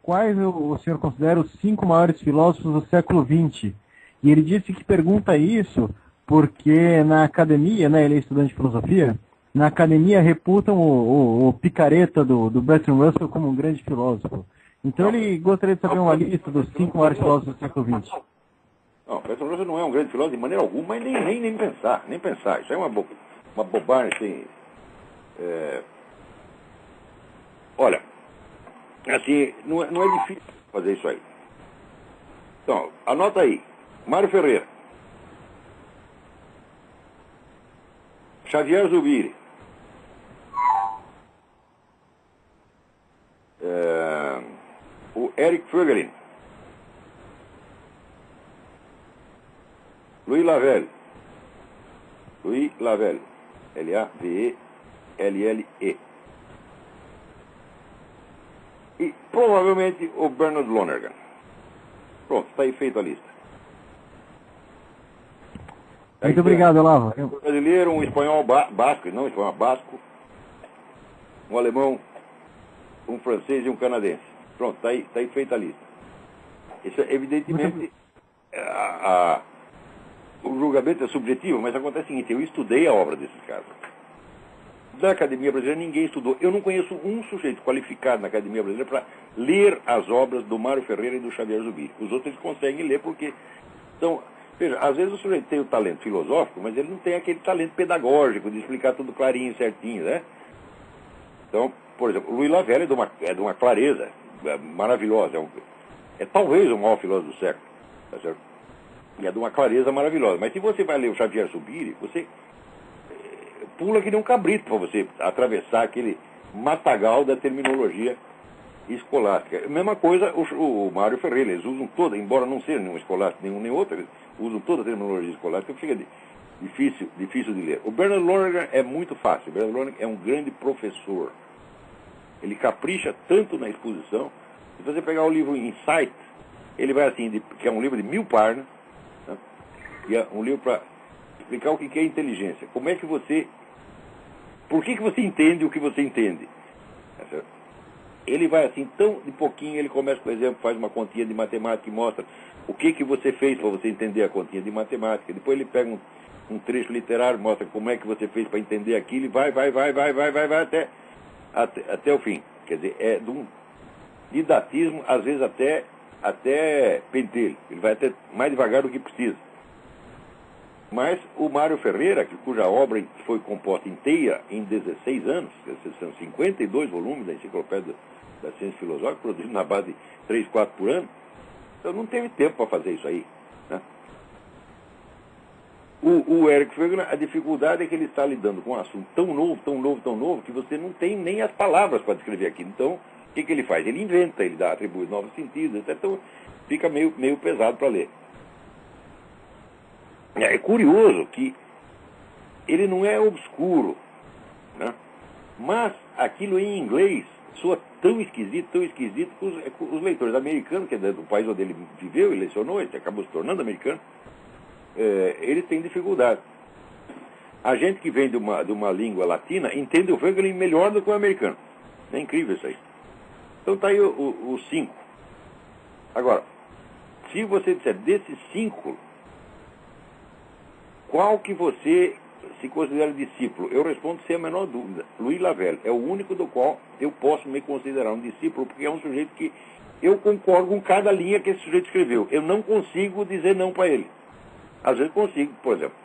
quais o senhor considera os 5 maiores filósofos do século XX. E ele disse que pergunta isso porque na academia, né, ele é estudante de filosofia, na academia reputam o picareta do Bertrand Russell como um grande filósofo. Então ele gostaria de saber uma lista dos 5 maiores filósofos do século XX. Não, Bertrand Russell não é um grande filósofo de maneira alguma, mas nem pensar. Isso é uma bobagem, assim. Olha, assim, não é difícil fazer isso aí. Então, anota aí. Mário Ferreira. Xavier Zubiri. O Eric Fögelin. Louis Lavelle. L-A-V-E-L-L-E. E provavelmente o Bernard Lonergan. Pronto, está aí feita a lista. Muito obrigado, Olavo. Um brasileiro, um espanhol basco, não espanhol, basco, um alemão, um francês e um canadense. Pronto, está aí feita a lista. Isso, evidentemente, o julgamento é subjetivo, mas acontece o seguinte, eu estudei a obra desses caras. Da Academia Brasileira ninguém estudou. Eu não conheço um sujeito qualificado na Academia Brasileira para ler as obras do Mário Ferreira e do Xavier Zubiri. Os outros eles conseguem ler porque são... Veja, às vezes o sujeito tem o talento filosófico, mas ele não tem aquele talento pedagógico de explicar tudo clarinho, certinho, né? Então, por exemplo, o Louis Lavelle é de uma clareza maravilhosa. É talvez o maior filósofo do século, tá certo? E é de uma clareza maravilhosa. Mas se você vai ler o Xavier Zubiri, você pula que nem um cabrito para você atravessar aquele matagal da terminologia escolástica. A mesma coisa o Mário Ferreira, eles usam toda, embora não seja nenhum escolástico, nenhum nem outro, eles usam toda a terminologia escolástica, fica difícil de ler. O Bernard Lonergan é muito fácil. O Bernard Lonergan é um grande professor. Ele capricha tanto na exposição. Se você pegar o livro Insight, ele vai assim, que é um livro de 1000 páginas, né? E é um livro para explicar o que é inteligência. Como é que você... Por que você entende o que você entende? Tá certo? Ele vai assim, tão de pouquinho, ele começa, por exemplo, faz uma continha de matemática e mostra o que você fez para você entender a continha de matemática. Depois ele pega um trecho literário, mostra como é que você fez para entender aquilo e vai até o fim. Quer dizer, é de um didatismo, às vezes até pentelho. Ele vai até mais devagar do que precisa. Mas o Mário Ferreira, cuja obra foi composta inteira em 16 anos, são 52 volumes da Enciclopédia da Ciência Filosófica, produzido na base de 3, 4 por ano, então não teve tempo para fazer isso aí. Né? O Eric Fögelin, a dificuldade é que ele está lidando com um assunto tão novo, que você não tem nem as palavras para descrever aquilo. Então, o que ele faz? Ele inventa, ele atribui novos sentidos, etc. Então fica meio pesado para ler. É curioso que ele não é obscuro, né? Mas aquilo em inglês soa tão esquisito que os leitores americanos, que é do país onde ele viveu e lecionou, ele acabou se tornando americano, eles têm dificuldade. A gente que vem de uma língua latina entende o Voegelin melhor do que o americano. É incrível isso aí. Então está aí os 5. Agora, se você disser desses 5, qual que você se considera discípulo? Eu respondo sem a menor dúvida. Louis Lavelle é o único do qual eu posso me considerar um discípulo, porque é um sujeito que eu concordo com cada linha que esse sujeito escreveu. Eu não consigo dizer não para ele. Às vezes consigo, por exemplo,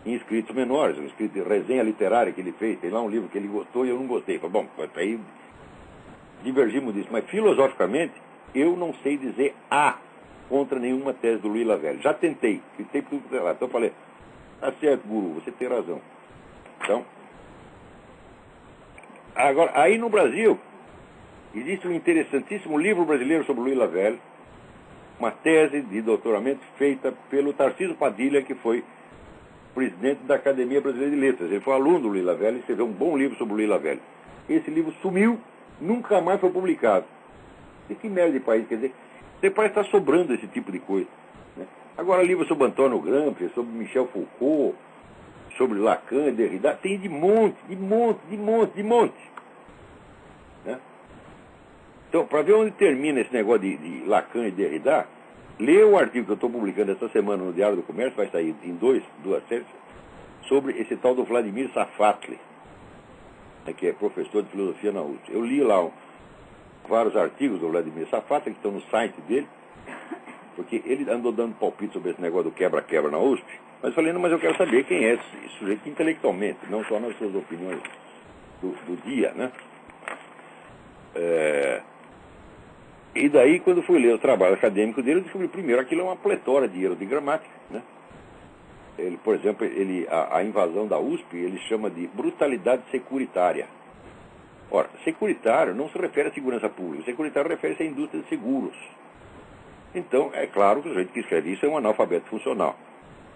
em escritos menores, escrito de resenha literária que ele fez, tem lá um livro que ele gostou e eu não gostei. Falei, bom, aí divergimos disso. Mas filosoficamente, eu não sei dizer A contra nenhuma tese do Louis Lavelle. Já tentei, fiquei tudo lá. Então eu falei, tá certo, guru, você tem razão. Então, agora, aí no Brasil, existe um interessantíssimo livro brasileiro sobre Louis Lavelle, uma tese de doutoramento feita pelo Tarcísio Padilha, que foi presidente da Academia Brasileira de Letras. Ele foi aluno do Louis Lavelle e escreveu um bom livro sobre o Louis Lavelle. Esse livro sumiu, nunca mais foi publicado. E que merda de país, quer dizer, você parece estar sobrando esse tipo de coisa. Né? Agora, livro sobre Antônio Gramsci, sobre Michel Foucault, sobre Lacan, Derrida, tem de monte. Né? Então, para ver onde termina esse negócio de Lacan e Derrida, lê o artigo que eu estou publicando essa semana no Diário do Comércio, vai sair em duas séries, sobre esse tal do Vladimir Safatli, né, que é professor de filosofia na USP. Eu li lá vários artigos do Vladimir Safatli, que estão no site dele, porque ele andou dando palpite sobre esse negócio do quebra-quebra na USP, mas eu falei, não, mas eu quero saber quem é esse sujeito intelectualmente, não só nas suas opiniões do dia, né? E daí, quando fui ler o trabalho acadêmico dele, eu descobri primeiro aquilo é uma pletora de erros de gramática, né? Ele, por exemplo, a invasão da USP, ele chama de brutalidade securitária. Ora, securitário não se refere à segurança pública, securitário refere-se à indústria de seguros. Então, é claro que o jeito que escreve isso é um analfabeto funcional.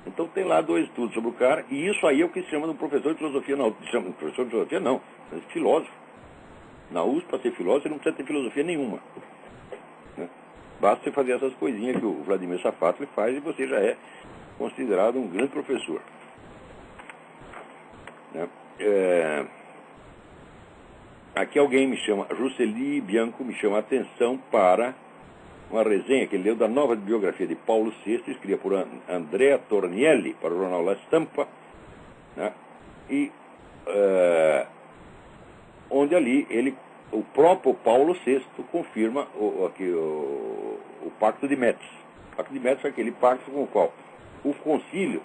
Então tem lá 2 estudos sobre o cara, e isso aí é o que se chama de um professor de filosofia, não, chama de professor de filosofia não, mas de filósofo. Na USP, para ser filósofo, você não precisa ter filosofia nenhuma. Né? Basta você fazer essas coisinhas que o Vladimir Safatli faz e você já é considerado um grande professor. Né? Aqui alguém me chama, Jusceli Bianco me chama a atenção para uma resenha que ele leu da nova biografia de Paulo VI, escrita por Andrea Tornielli, para o jornal La Stampa, né? E onde ali o próprio Paulo VI confirma o Pacto de Metz. O Pacto de Metz é aquele pacto com o qual o concílio,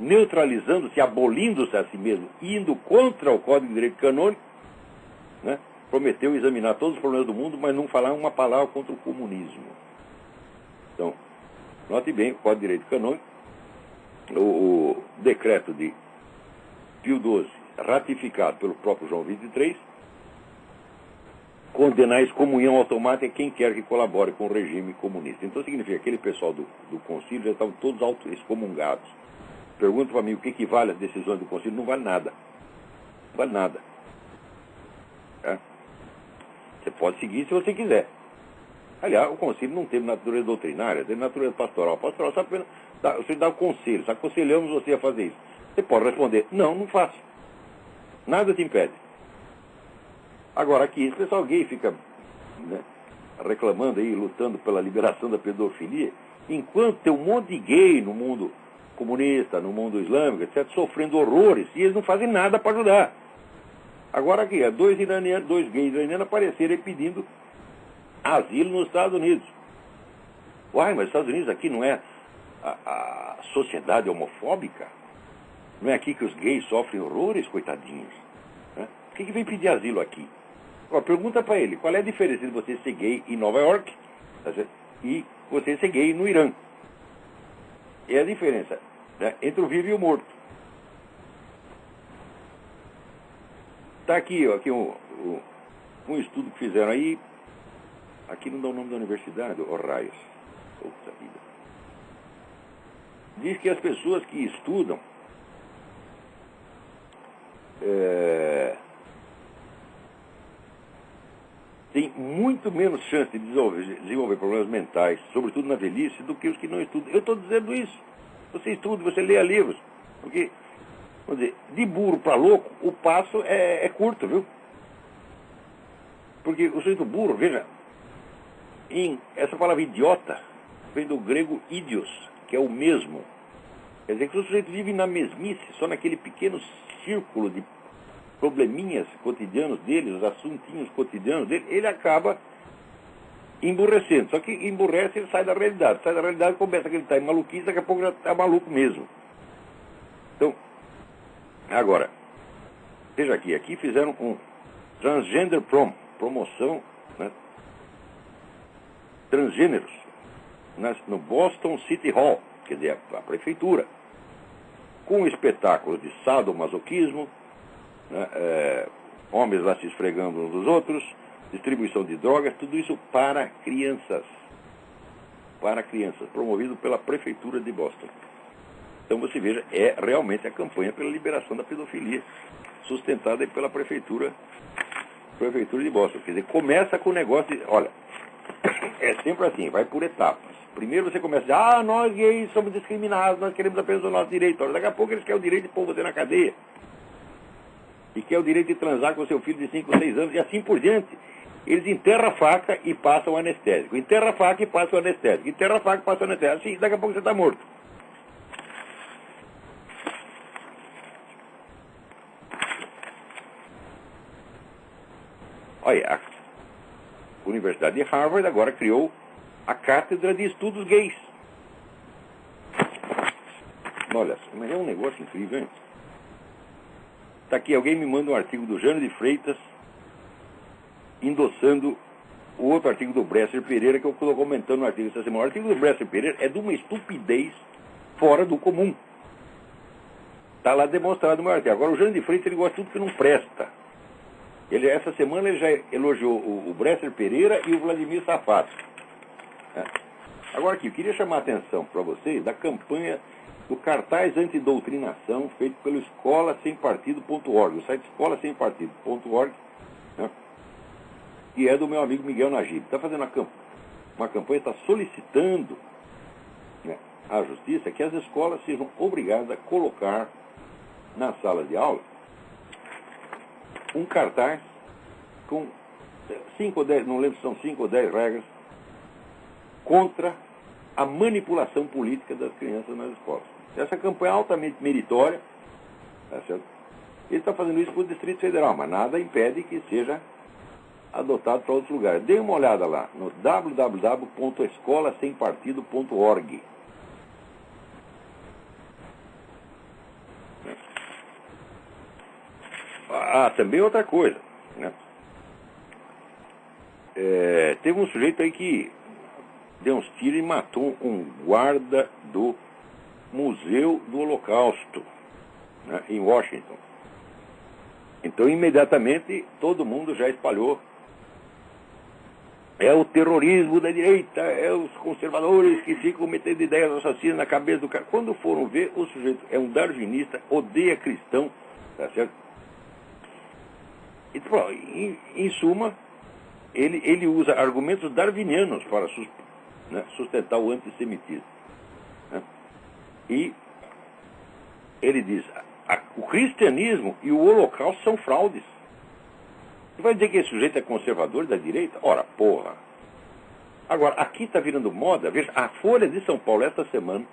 neutralizando-se, abolindo-se a si mesmo, indo contra o Código de Direito Canônico, né? Prometeu examinar todos os problemas do mundo, mas não falar uma palavra contra o comunismo. Então, note bem, o Código de Direito Canônico, o decreto de Pio XII, ratificado pelo próprio João XXIII, condenar a excomunhão automática a quem quer que colabore com o regime comunista. Então significa que aquele pessoal do concílio já estavam todos auto-excomungados. Pergunta para mim o que vale as decisões do concílio, não vale nada. Não vale nada. É? Você pode seguir se você quiser. Aliás, o concílio não teve natureza doutrinária, teve natureza pastoral. Pastoral só apenas você dá o conselho, aconselhamos você a fazer isso. Você pode responder, não faço. Nada te impede. Agora aqui, esse pessoal gay fica, né, reclamando aí, lutando pela liberação da pedofilia, enquanto tem um monte de gay no mundo comunista, no mundo islâmico, etc., sofrendo horrores, e eles não fazem nada para ajudar. Agora aqui, 2 gays iranianos apareceram pedindo asilo nos Estados Unidos. Uai, mas os Estados Unidos aqui não é a sociedade homofóbica? Não é aqui que os gays sofrem horrores, coitadinhos? Né? Por que vem pedir asilo aqui? Agora, pergunta para ele, qual é a diferença de você ser gay em Nova York e você ser gay no Irã? É a diferença, né, entre o vivo e o morto. Está aqui, ó, um estudo que fizeram aí. Aqui não dá o nome da universidade, raios. Puta vida. Diz que as pessoas que estudam têm muito menos chance de desenvolver problemas mentais, sobretudo na velhice, do que os que não estudam. Eu estou dizendo isso. Você estuda, você lê livros. Porque Vamos dizer, de burro para louco, o passo é curto, viu? Porque o sujeito burro, veja, essa palavra idiota vem do grego idios, que é o mesmo. Quer dizer que o sujeito vive na mesmice, só naquele pequeno círculo de probleminhas cotidianos dele, os assuntinhos cotidianos dele, ele acaba emburrecendo. Só que emburrece, ele sai da realidade. Sai da realidade, começa a acreditar em maluquice, daqui a pouco já está maluco mesmo. Então, agora, veja aqui fizeram um transgender promoção, né, transgêneros, no Boston City Hall, quer dizer, a prefeitura, com um espetáculo de sadomasoquismo, né, homens lá se esfregando uns dos outros, distribuição de drogas, tudo isso para crianças, promovido pela prefeitura de Boston. Então você veja, é realmente a campanha pela liberação da pedofilia, sustentada pela prefeitura de Boston. Quer dizer, começa com o negócio de, olha, é sempre assim, vai por etapas. Primeiro você começa a dizer, nós gays somos discriminados, nós queremos apenas o nosso direito. Olha, daqui a pouco eles querem o direito de pôr você na cadeia. E quer o direito de transar com seu filho de 5 ou 6 anos, e assim por diante. Eles enterram a faca e passam o anestésico. Enterra a faca e passam o anestésico. Enterra a faca e passam o anestésico. Assim, daqui a pouco você está morto. Olha, a Universidade de Harvard agora criou a Cátedra de Estudos Gays. Olha, mas é um negócio incrível, hein? Está aqui, alguém me manda um artigo do Jânio de Freitas, endossando o outro artigo do Bresser Pereira, que eu estou comentando no artigo essa semana. O artigo do Bresser Pereira é de uma estupidez fora do comum. Está lá demonstrado no meu artigo. Agora, o Jânio de Freitas, ele gosta de tudo que não presta. Essa semana ele já elogiou o Bresser Pereira e o Vladimir Safato. Agora aqui, eu queria chamar a atenção para vocês da campanha do cartaz antidoutrinação feito pelo escolasempartido.org, o site escolasempartido.org, né, que é do meu amigo Miguel Najib. Está fazendo uma campanha, está solicitando, né, à justiça que as escolas sejam obrigadas a colocar nas salas de aula um cartaz com 5 ou 10, não lembro se são 5 ou 10 regras, contra a manipulação política das crianças nas escolas. Essa campanha é altamente meritória, tá certo? Ele está fazendo isso para o Distrito Federal, mas nada impede que seja adotado para outros lugares. Dê uma olhada lá no www.escolasempartido.org. Também outra coisa, né? Teve um sujeito aí que deu uns tiros e matou um guarda do Museu do Holocausto, né, em Washington. Então, imediatamente, todo mundo já espalhou. É o terrorismo da direita, é os conservadores que ficam metendo ideias assassinas na cabeça do cara. Quando foram ver, o sujeito é um darwinista, odeia cristão, tá certo? E, em suma, ele usa argumentos darwinianos para sustentar o antissemitismo. Né? E ele diz, o cristianismo e o holocausto são fraudes. Você vai dizer que esse sujeito é conservador da direita? Ora, porra. Agora, aqui está virando moda, veja, a Folha de São Paulo, esta semana,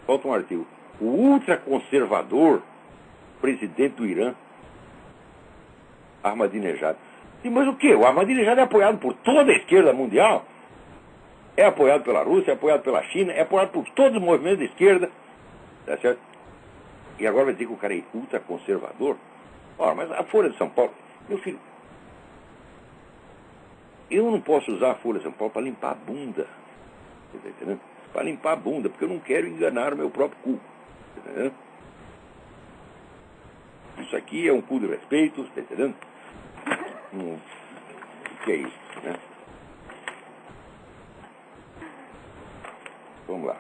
falta um artigo, o ultraconservador presidente do Irã, Ahmadinejad. Mas o quê? O Ahmadinejad é apoiado por toda a esquerda mundial? É apoiado pela Rússia, é apoiado pela China, é apoiado por todos os movimentos de esquerda. Tá certo? E agora vai dizer que o cara é ultraconservador? Ora, mas a Folha de São Paulo... Meu filho, eu não posso usar a Folha de São Paulo para limpar a bunda. Você tá entendendo? Para limpar a bunda, porque eu não quero enganar o meu próprio cu. Tá entendendo? Isso aqui é um cu de respeito, está entendendo? O que é isso, né? Vamos lá.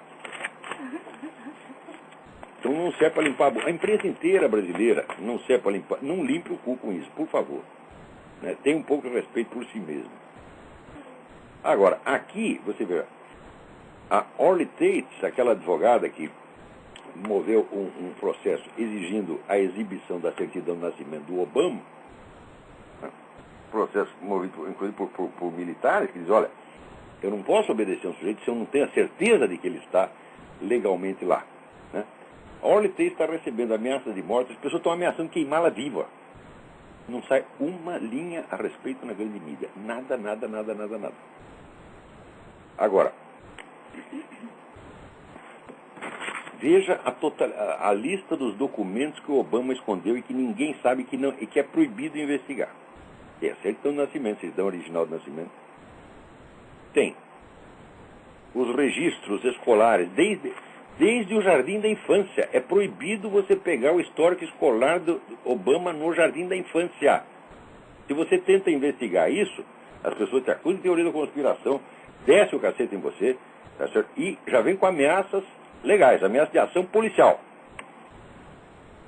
Então não serve para limpar a bunda. A imprensa inteira brasileira não serve para limpar. Não limpe o cu com isso, por favor. Né? Tenha um pouco de respeito por si mesmo. Agora, aqui, você vê, a Orly Tates, aquela advogada que moveu um processo exigindo a exibição da certidão de nascimento do Obama, né? Processo movido inclusive por militares, que dizem, olha, eu não posso obedecer um sujeito se eu não tenho a certeza de que ele está legalmente lá, né? A Orly está recebendo ameaças de morte, as pessoas estão ameaçando queimá-la viva. Não sai uma linha a respeito na grande mídia. Nada. Agora, veja a lista dos documentos que o Obama escondeu e que ninguém sabe e que é proibido investigar. Tem a certidão de nascimento, certidão original de nascimento. Tem os registros escolares, desde o jardim da infância. É proibido você pegar o histórico escolar do Obama no jardim da infância. Se você tenta investigar isso, as pessoas te acusam de teoria da conspiração, desce o cacete em você, tá certo? E já vem com ameaças legais, ameaças de ação policial,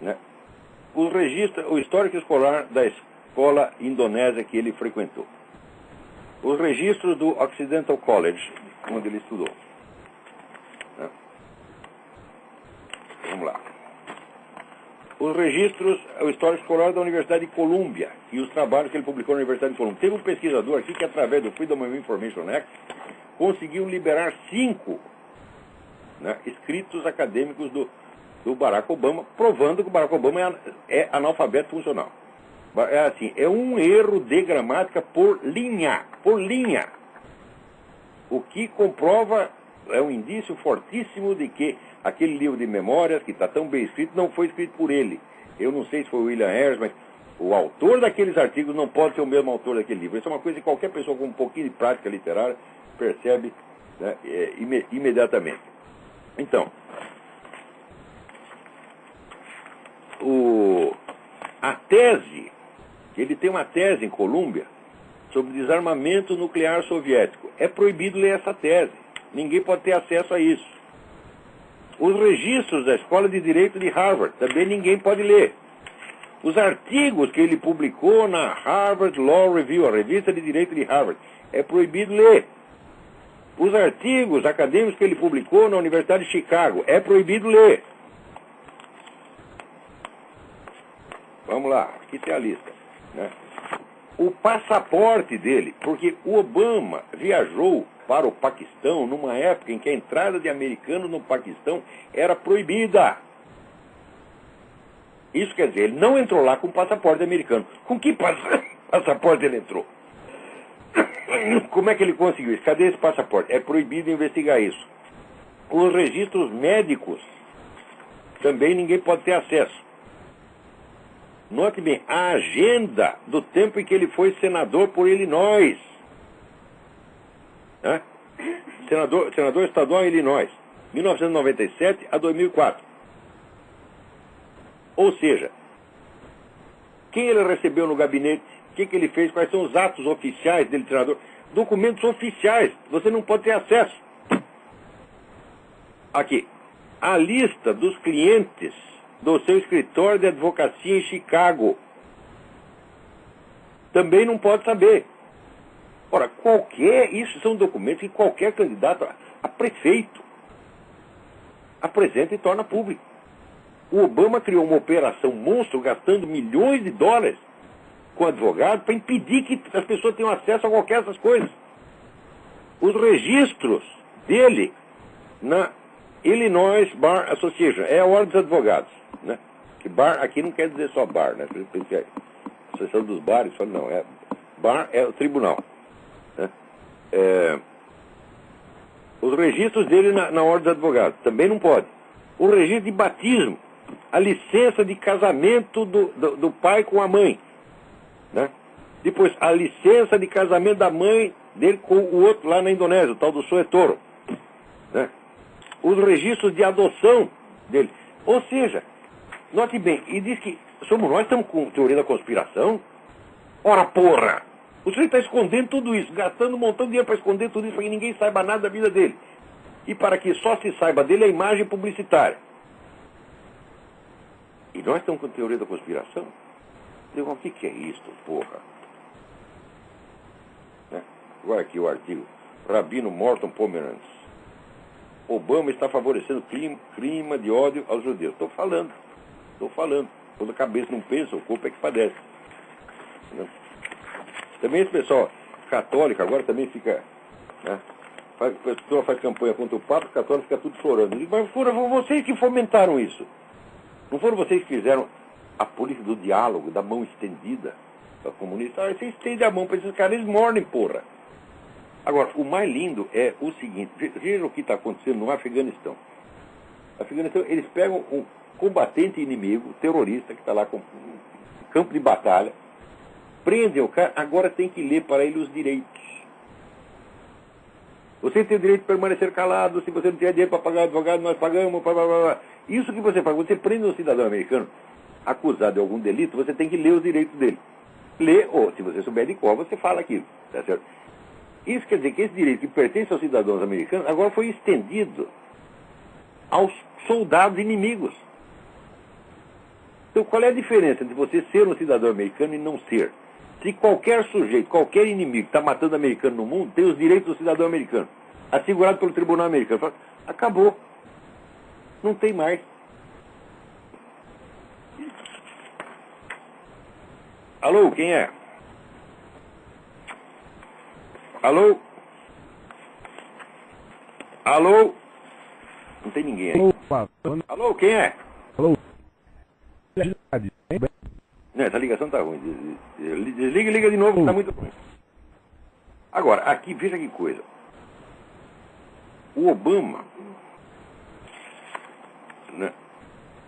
né? O histórico escolar da escola indonésia que ele frequentou. Os registros do Occidental College, onde ele estudou. Né? Vamos lá. Os registros, o histórico escolar da Universidade de Colômbia e os trabalhos que ele publicou na Universidade de Colômbia. Teve um pesquisador aqui que, através do Freedom of Information Act, conseguiu liberar 5, né, escritos acadêmicos do Barack Obama, provando que o Barack Obama é analfabeto funcional. É assim, é um erro de gramática por linha. O que comprova, é um indício fortíssimo de que aquele livro de memórias, que está tão bem escrito, não foi escrito por ele. Eu não sei se foi o William Harris, mas o autor daqueles artigos não pode ser o mesmo autor daquele livro. Isso é uma coisa que qualquer pessoa com um pouquinho de prática literária percebe, né, imediatamente. Então, a tese, ele tem uma tese em Colômbia sobre desarmamento nuclear soviético. É proibido ler essa tese. Ninguém pode ter acesso a isso. Os registros da Escola de Direito de Harvard, também ninguém pode ler. Os artigos que ele publicou na Harvard Law Review, a revista de Direito de Harvard, é proibido ler. Os artigos acadêmicos que ele publicou na Universidade de Chicago, é proibido ler. Vamos lá, aqui tem a lista, né? O passaporte dele, porque o Obama viajou para o Paquistão numa época em que a entrada de americanos no Paquistão era proibida. Isso quer dizer, ele não entrou lá com passaporte americano. Com que passaporte ele entrou? Como é que ele conseguiu isso? Cadê esse passaporte? É proibido investigar isso. Os registros médicos também ninguém pode ter acesso. Note bem, a agenda do tempo em que ele foi senador por Illinois. Né? Senador estadual em Illinois, 1997 a 2004. Ou seja, quem ele recebeu no gabinete, o que ele fez, quais são os atos oficiais dele, senador, documentos oficiais, você não pode ter acesso. Aqui, a lista dos clientes do seu escritório de advocacia em Chicago. Também não pode saber. Ora, isso são documentos que qualquer candidato a prefeito apresenta e torna público. O Obama criou uma operação monstro, gastando milhões de dólares com advogado para impedir que as pessoas tenham acesso a qualquer dessas coisas. Os registros dele na Illinois Bar Association, é a ordem dos advogados, né? Que bar aqui não quer dizer só bar, né? Porque a Associação dos Bares, não, bar é o tribunal, né? Os registros dele na ordem dos advogados, também não pode. O registro de batismo, a licença de casamento do pai com a mãe, né? Depois, a licença de casamento da mãe dele com o outro lá na Indonésia, o tal do Soetoro, né? Os registros de adoção dele. Ou seja, note bem, e diz que nós estamos com teoria da conspiração? Ora, porra! O senhor está escondendo tudo isso, gastando um montão de dinheiro para esconder tudo isso, para que ninguém saiba nada da vida dele. E para que só se saiba dele a imagem publicitária. E nós estamos com teoria da conspiração? Eu digo, o que é isso, porra? Né? Agora aqui o artigo. Rabino Morton Pomeranz. Obama está favorecendo clima de ódio aos judeus. Estou falando. Quando a cabeça não pensa, o corpo é que padece. Né? Também esse pessoal católico agora também fica... Né? A pessoa faz campanha contra o Papa, o católico fica tudo chorando. Mas foram vocês que fomentaram isso. Não foram vocês que fizeram a política do diálogo, da mão estendida para comunistas? Você estende a mão para esses caras, eles morrem, porra. Agora, o mais lindo é o seguinte, veja o que está acontecendo no Afeganistão. No Afeganistão, eles pegam um combatente inimigo, terrorista, que está lá com um campo de batalha, prendem o cara, agora tem que ler para ele os direitos. Você tem o direito de permanecer calado, se você não tiver dinheiro para pagar advogado, nós pagamos, blá, blá, blá. Isso que você faz, você prende um cidadão americano acusado de algum delito, você tem que ler os direitos dele. Lê, ou se você souber de qual, você fala aquilo, tá certo? Isso quer dizer que esse direito que pertence aos cidadãos americanos agora foi estendido aos soldados inimigos. Então, qual é a diferença entre você ser um cidadão americano e não ser? Se qualquer sujeito, qualquer inimigo que está matando americano no mundo, tem os direitos do cidadão americano, assegurado pelo tribunal americano, fala, acabou. Não tem mais. Alô, quem é? Alô? Alô? Não tem ninguém aí. Opa, Alô, quem é? alô? Não, essa ligação tá ruim. Desliga e liga de novo, que tá muito ruim. Agora, aqui, veja que coisa. O Obama, né,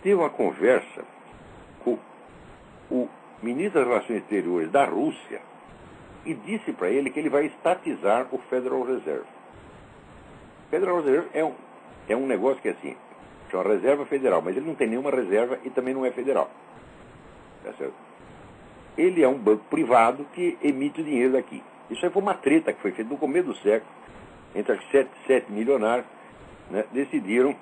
teve uma conversa com o ministro das Relações Exteriores da Rússia e disse para ele que ele vai estatizar o Federal Reserve. O Federal Reserve é um negócio que é assim, chama reserva federal, mas ele não tem nenhuma reserva e também não é federal. Tá certo? Ele é um banco privado que emite o dinheiro daqui. Isso aí foi uma treta que foi feita no começo do século, entre as sete milionários, né, decidiram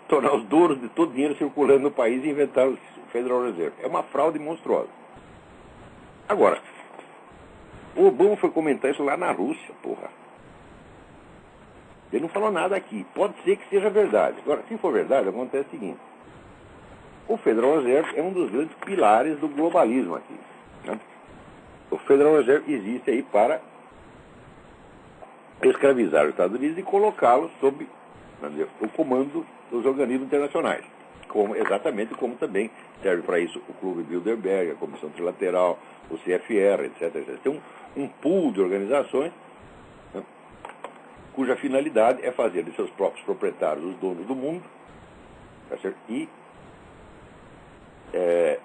tornar os donos de todo o dinheiro circulando no país e inventaram o Federal Reserve. É uma fraude monstruosa. Agora, o Obama foi comentar isso lá na Rússia, porra. Ele não falou nada aqui. Pode ser que seja verdade. Agora, se for verdade, acontece o seguinte. O Federal Reserve é um dos grandes pilares do globalismo aqui. Né? O Federal Reserve existe aí para escravizar os Estados Unidos e colocá-los sob o comando dos organismos internacionais. Exatamente como também serve para isso o Clube Bilderberg, a Comissão Trilateral, o CFR, etc. Tem um pool de organizações, né, cuja finalidade é fazer de seus próprios proprietários os donos do mundo, tá certo? E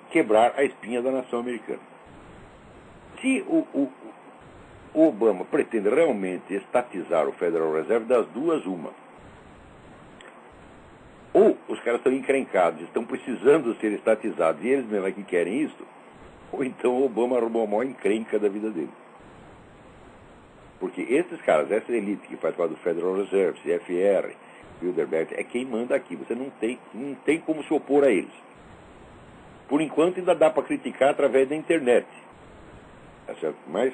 quebrar a espinha da nação americana. Se o Obama pretende realmente estatizar o Federal Reserve, das duas, uma. Ou os caras estão encrencados, estão precisando ser estatizados, e eles mesmo é que querem isso, ou então o Obama arrumou a maior encrenca da vida dele. Porque esses caras, essa elite que faz parte do Federal Reserve, CFR, Bilderberg, é quem manda aqui. Você não tem como se opor a eles. Por enquanto ainda dá para criticar através da internet. Tá certo? Mas,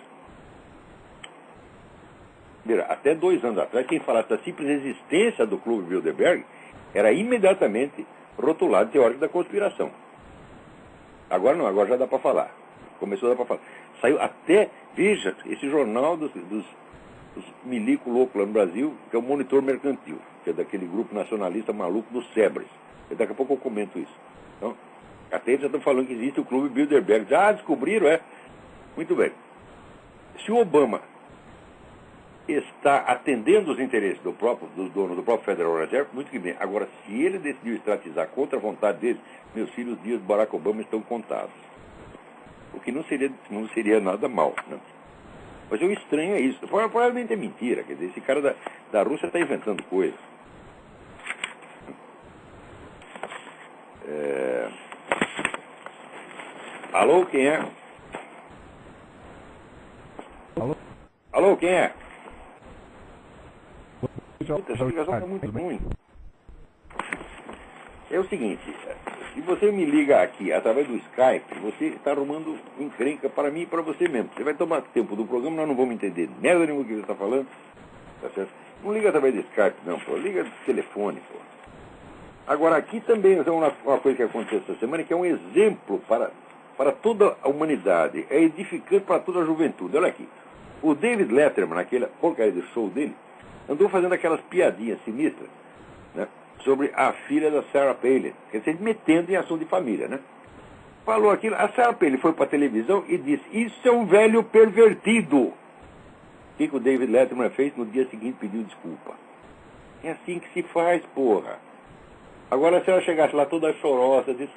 até 2 anos atrás, quem falasse da simples existência do Clube Bilderberg era imediatamente rotulado teórico da conspiração. Agora não, agora já dá para falar. Começou a dar para falar. Saiu até, veja, esse jornal dos milico louco lá no Brasil, que é o Monitor Mercantil, que é daquele grupo nacionalista maluco dos Sebres. E daqui a pouco eu comento isso. Então, até eles já estão falando que existe o Clube Bilderberg. Ah, descobriram, é? Muito bem. Se o Obama está atendendo os interesses dos donos do próprio Federal Reserve, muito que bem. Agora, se ele decidiu estatizar contra a vontade dele, meus filhos, os dias de Barack Obama estão contados. O que não seria nada mal, né? Mas o estranho é isso. Provavelmente é mentira. Quer dizer, esse cara da Rússia está inventando coisas. Alô, quem é? Alô? Alô, quem é? Puta, essa ligação está muito ruim. É o seguinte, se você me liga aqui através do Skype, você está arrumando encrenca para mim e para você mesmo. Você vai tomar tempo do programa, nós não vamos entender merda nenhuma que você está falando. Tá certo? Não liga através de Skype, não, pô. Liga de telefone, pô. Agora, aqui também é uma coisa que aconteceu essa semana, que é um exemplo para toda a humanidade. É edificante para toda a juventude. Olha aqui. O David Letterman, naquela porcaria do show dele, andou fazendo aquelas piadinhas sinistras, né, sobre a filha da Sarah Palin. Quer dizer, metendo em assunto de família, né? Falou aquilo. A Sarah Palin foi para a televisão e disse, isso é um velho pervertido. O que o David Letterman fez? No dia seguinte pediu desculpa. É assim que se faz, porra. Agora, se ela chegasse lá toda chorosa, disse,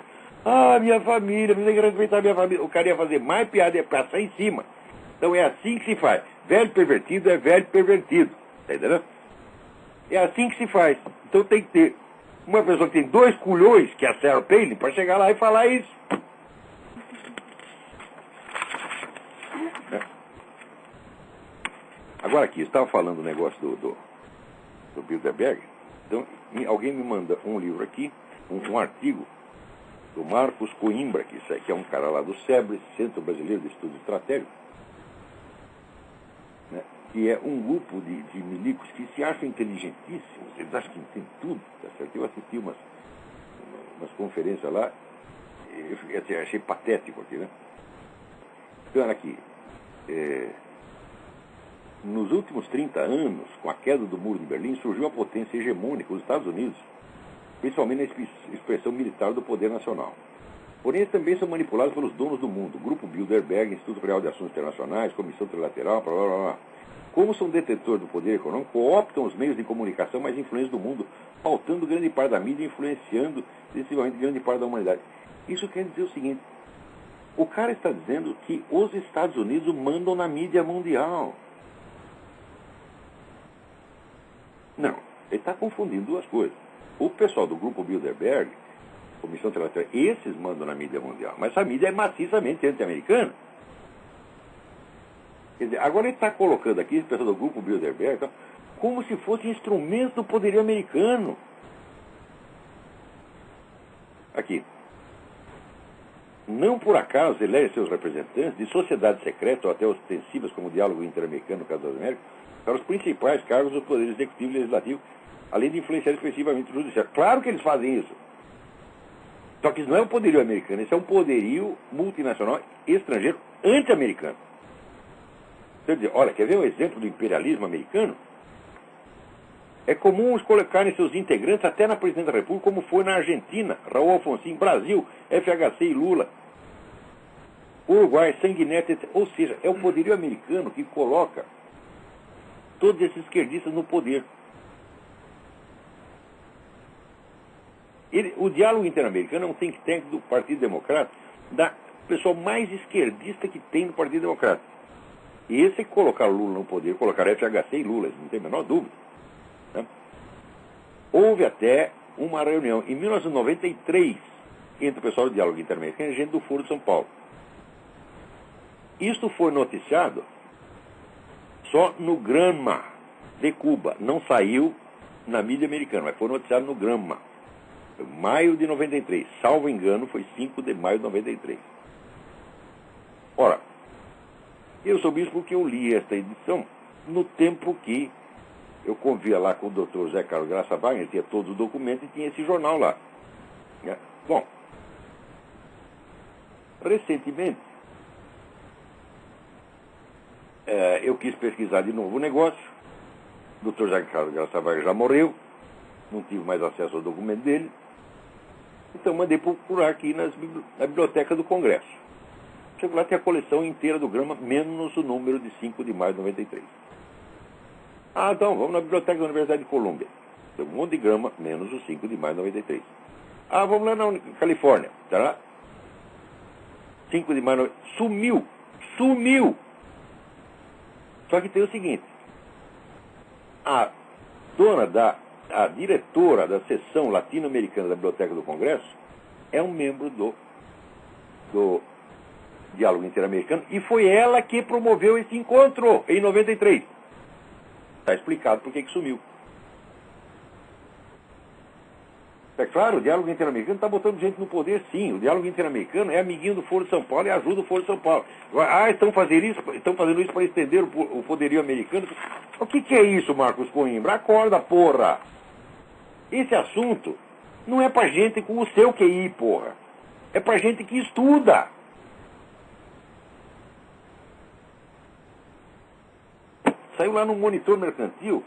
minha família, você tem que respeitar minha família. O cara ia fazer mais piada, ia passar em cima. Então é assim que se faz. Velho pervertido é velho pervertido. Tá entendendo? É assim que se faz. Então tem que ter uma pessoa que tem 2 culhões, que é a Sarah Palin, para chegar lá e falar isso. Agora aqui, eu estava falando do negócio do Bilderberg. Então, alguém me manda um livro aqui, um artigo do Marcos Coimbra, que é um cara lá do SEBRE, Centro Brasileiro de Estudos Estratégicos, né, que é um grupo de milicos que se acham inteligentíssimos, eles acham que entendem tudo, tá certo? Eu assisti umas conferências lá, eu achei patético aqui, né? Então, aqui, nos últimos 30 anos, com a queda do Muro de Berlim, surgiu a potência hegemônica, os Estados Unidos, principalmente na expressão militar do poder nacional. Porém, eles também são manipulados pelos donos do mundo, Grupo Bilderberg, Instituto Real de Assuntos Internacionais, Comissão Trilateral, blá, blá, blá. Como são detentores do poder econômico, cooptam os meios de comunicação mais influentes do mundo, pautando grande parte da mídia e influenciando decisivamente grande parte da humanidade. Isso quer dizer o seguinte, o cara está dizendo que os Estados Unidos mandam na mídia mundial. Não, ele está confundindo duas coisas. O pessoal do Grupo Bilderberg, Comissão Trilateral, esses mandam na mídia mundial, mas a mídia é maciçamente anti-americana. Quer dizer, agora ele está colocando aqui, esse pessoal do Grupo Bilderberg, como se fosse instrumento do poderio americano. Aqui. Não por acaso elege seus representantes de sociedades secretas ou até ostensivas, como o diálogo interamericano no caso das Américas, para os principais cargos do poder executivo e legislativo, além de influenciar expressivamente o judiciário. Claro que eles fazem isso. Só que isso não é um poderio americano, isso é um poderio multinacional estrangeiro anti-americano. Quer dizer, olha, quer ver o exemplo do imperialismo americano? É comum os colocarem seus integrantes até na presidência da República, como foi na Argentina, Raul Alfonsin, Brasil, FHC e Lula, Uruguai, Sanguinetti, etc. Ou seja, é o poderio americano que coloca todos esses esquerdistas no poder. O diálogo interamericano é um think tank do Partido Democrata, da pessoa mais esquerdista que tem no Partido Democrata. E esse colocar Lula no poder, colocar FHC e Lula, não tem a menor dúvida. Né? Houve até uma reunião em 1993 entre o pessoal do diálogo interamericano e gente do Foro de São Paulo. Isto foi noticiado só no Granma de Cuba. Não saiu na mídia americana, mas foi noticiado no Granma. Maio de 93. Salvo engano, foi 5 de maio de 93. Ora, eu soube isso porque eu li esta edição no tempo que eu convia lá com o Dr. José Carlos Graça Wagner, tinha todos os documentos e tinha esse jornal lá. Bom, recentemente, eu quis pesquisar de novo o negócio. O Dr. José Carlos Graça Wagner já morreu, não tive mais acesso ao documento dele. Então mandei procurar aqui na biblioteca do Congresso. Chego lá, tem a coleção inteira do Granma, menos o número de 5 de maio de 93. Então, vamos na biblioteca da Universidade de Colômbia. Tem um monte de Granma, menos o 5 de maio de 93. Vamos lá na Califórnia. Tá lá? 5 de maio de 93. Sumiu! Só que tem o seguinte. A diretora da seção latino-americana da Biblioteca do Congresso é um membro do Diálogo Interamericano e foi ela que promoveu esse encontro em 93. Está explicado por que sumiu. É claro, o diálogo interamericano está botando gente no poder, sim. O diálogo interamericano é amiguinho do Foro de São Paulo e ajuda o Foro de São Paulo. Estão fazendo isso para estender o poderio americano. O que é isso, Marcos Coimbra? Acorda, porra! Esse assunto não é para gente com o seu QI, porra. É para gente que estuda. Saiu lá no Monitor Mercantil.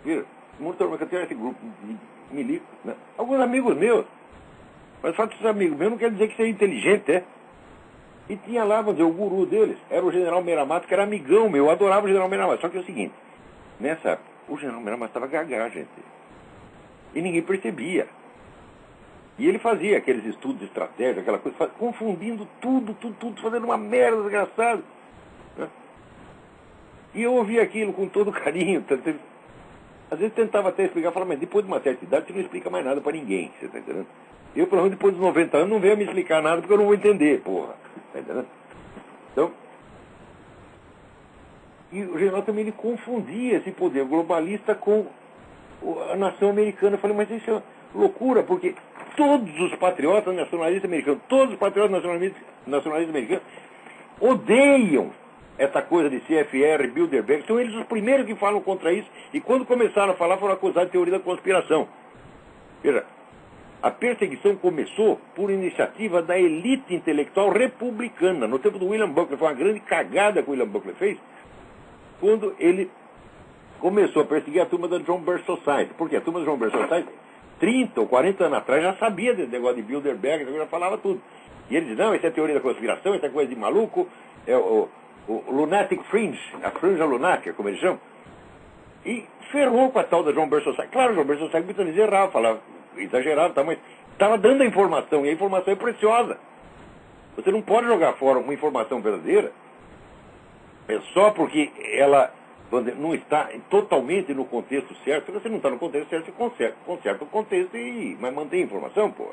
Viu? O Monitor Mercantil é esse grupo milico, né? Alguns amigos meus. Mas o fato de ser amigo meu não quer dizer que seja inteligente, é? E tinha lá, vamos dizer, o guru deles, era o General Meramato, que era amigão meu, eu adorava o General Meramato. Só que é o seguinte, nessa época, o General Meramato estava gaga, gente. E ninguém percebia. E ele fazia aqueles estudos de estratégia, aquela coisa, confundindo tudo, fazendo uma merda desgraçada. Né? E eu ouvia aquilo com todo carinho. Às vezes tentava até explicar, falava, mas depois de uma certa idade você não explica mais nada para ninguém, você está entendendo? Eu, pelo menos, depois dos 90 anos, não venho me explicar nada porque eu não vou entender, porra. Está entendendo? Então, e o general também ele confundia esse poder globalista com a nação americana. Eu falei, mas isso é loucura, porque todos os patriotas nacionalistas americanos, todos os patriotas nacionalistas americanos odeiam essa coisa de CFR, Bilderberg. São eles os primeiros que falam contra isso, e quando começaram a falar, foram acusados de teoria da conspiração. Veja, a perseguição começou por iniciativa da elite intelectual republicana. No tempo do William Buckley, foi uma grande cagada que o William Buckley fez, quando ele começou a perseguir a turma da John Birch Society. Porque a turma da John Birch Society, 30 ou 40 anos atrás, já sabia desse negócio de Bilderberg, já falava tudo. E ele dizia, não, isso é teoria da conspiração, isso é coisa de maluco, é o Lunatic Fringe, a franja lunática, como eles chamam. E ferrou com a tal da John Birch Society. Claro, a John Birch Society muitas vezes errava, falava, exagerava, tá, mas estava dando a informação, e a informação é preciosa. Você não pode jogar fora uma informação verdadeira só porque ela não está totalmente no contexto certo. Se você não está no contexto certo, você conserta o contexto mas mantém a informação, pô.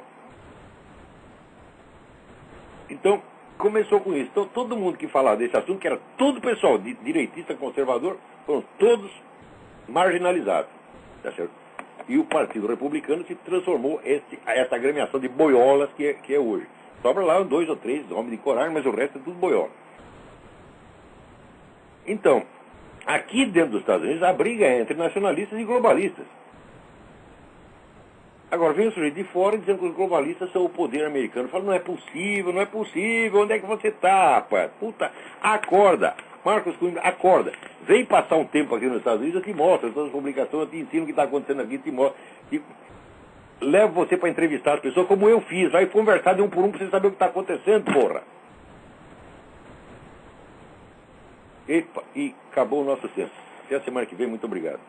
Então, começou com isso. Então, todo mundo que falava desse assunto, que era todo pessoal direitista, conservador, foram todos marginalizados. Tá certo? E o Partido Republicano se transformou essa agremiação de boiolas que é hoje. Sobra lá 2 ou 3 homens de coragem, mas o resto é tudo boiola. Então, aqui dentro dos Estados Unidos, a briga é entre nacionalistas e globalistas. Agora, vem o sujeito de fora dizendo que os globalistas são o poder americano. Fala, não é possível, onde é que você está, rapaz? Puta, acorda. Marcos Coimbra, acorda. Vem passar um tempo aqui nos Estados Unidos, eu te mostro todas as publicações, eu te ensino o que está acontecendo aqui, te mostro. Levo você para entrevistar as pessoas como eu fiz. Vai conversar de um por um para você saber o que está acontecendo, porra. Epa, e acabou o nosso tempo. Até a semana que vem, muito obrigado.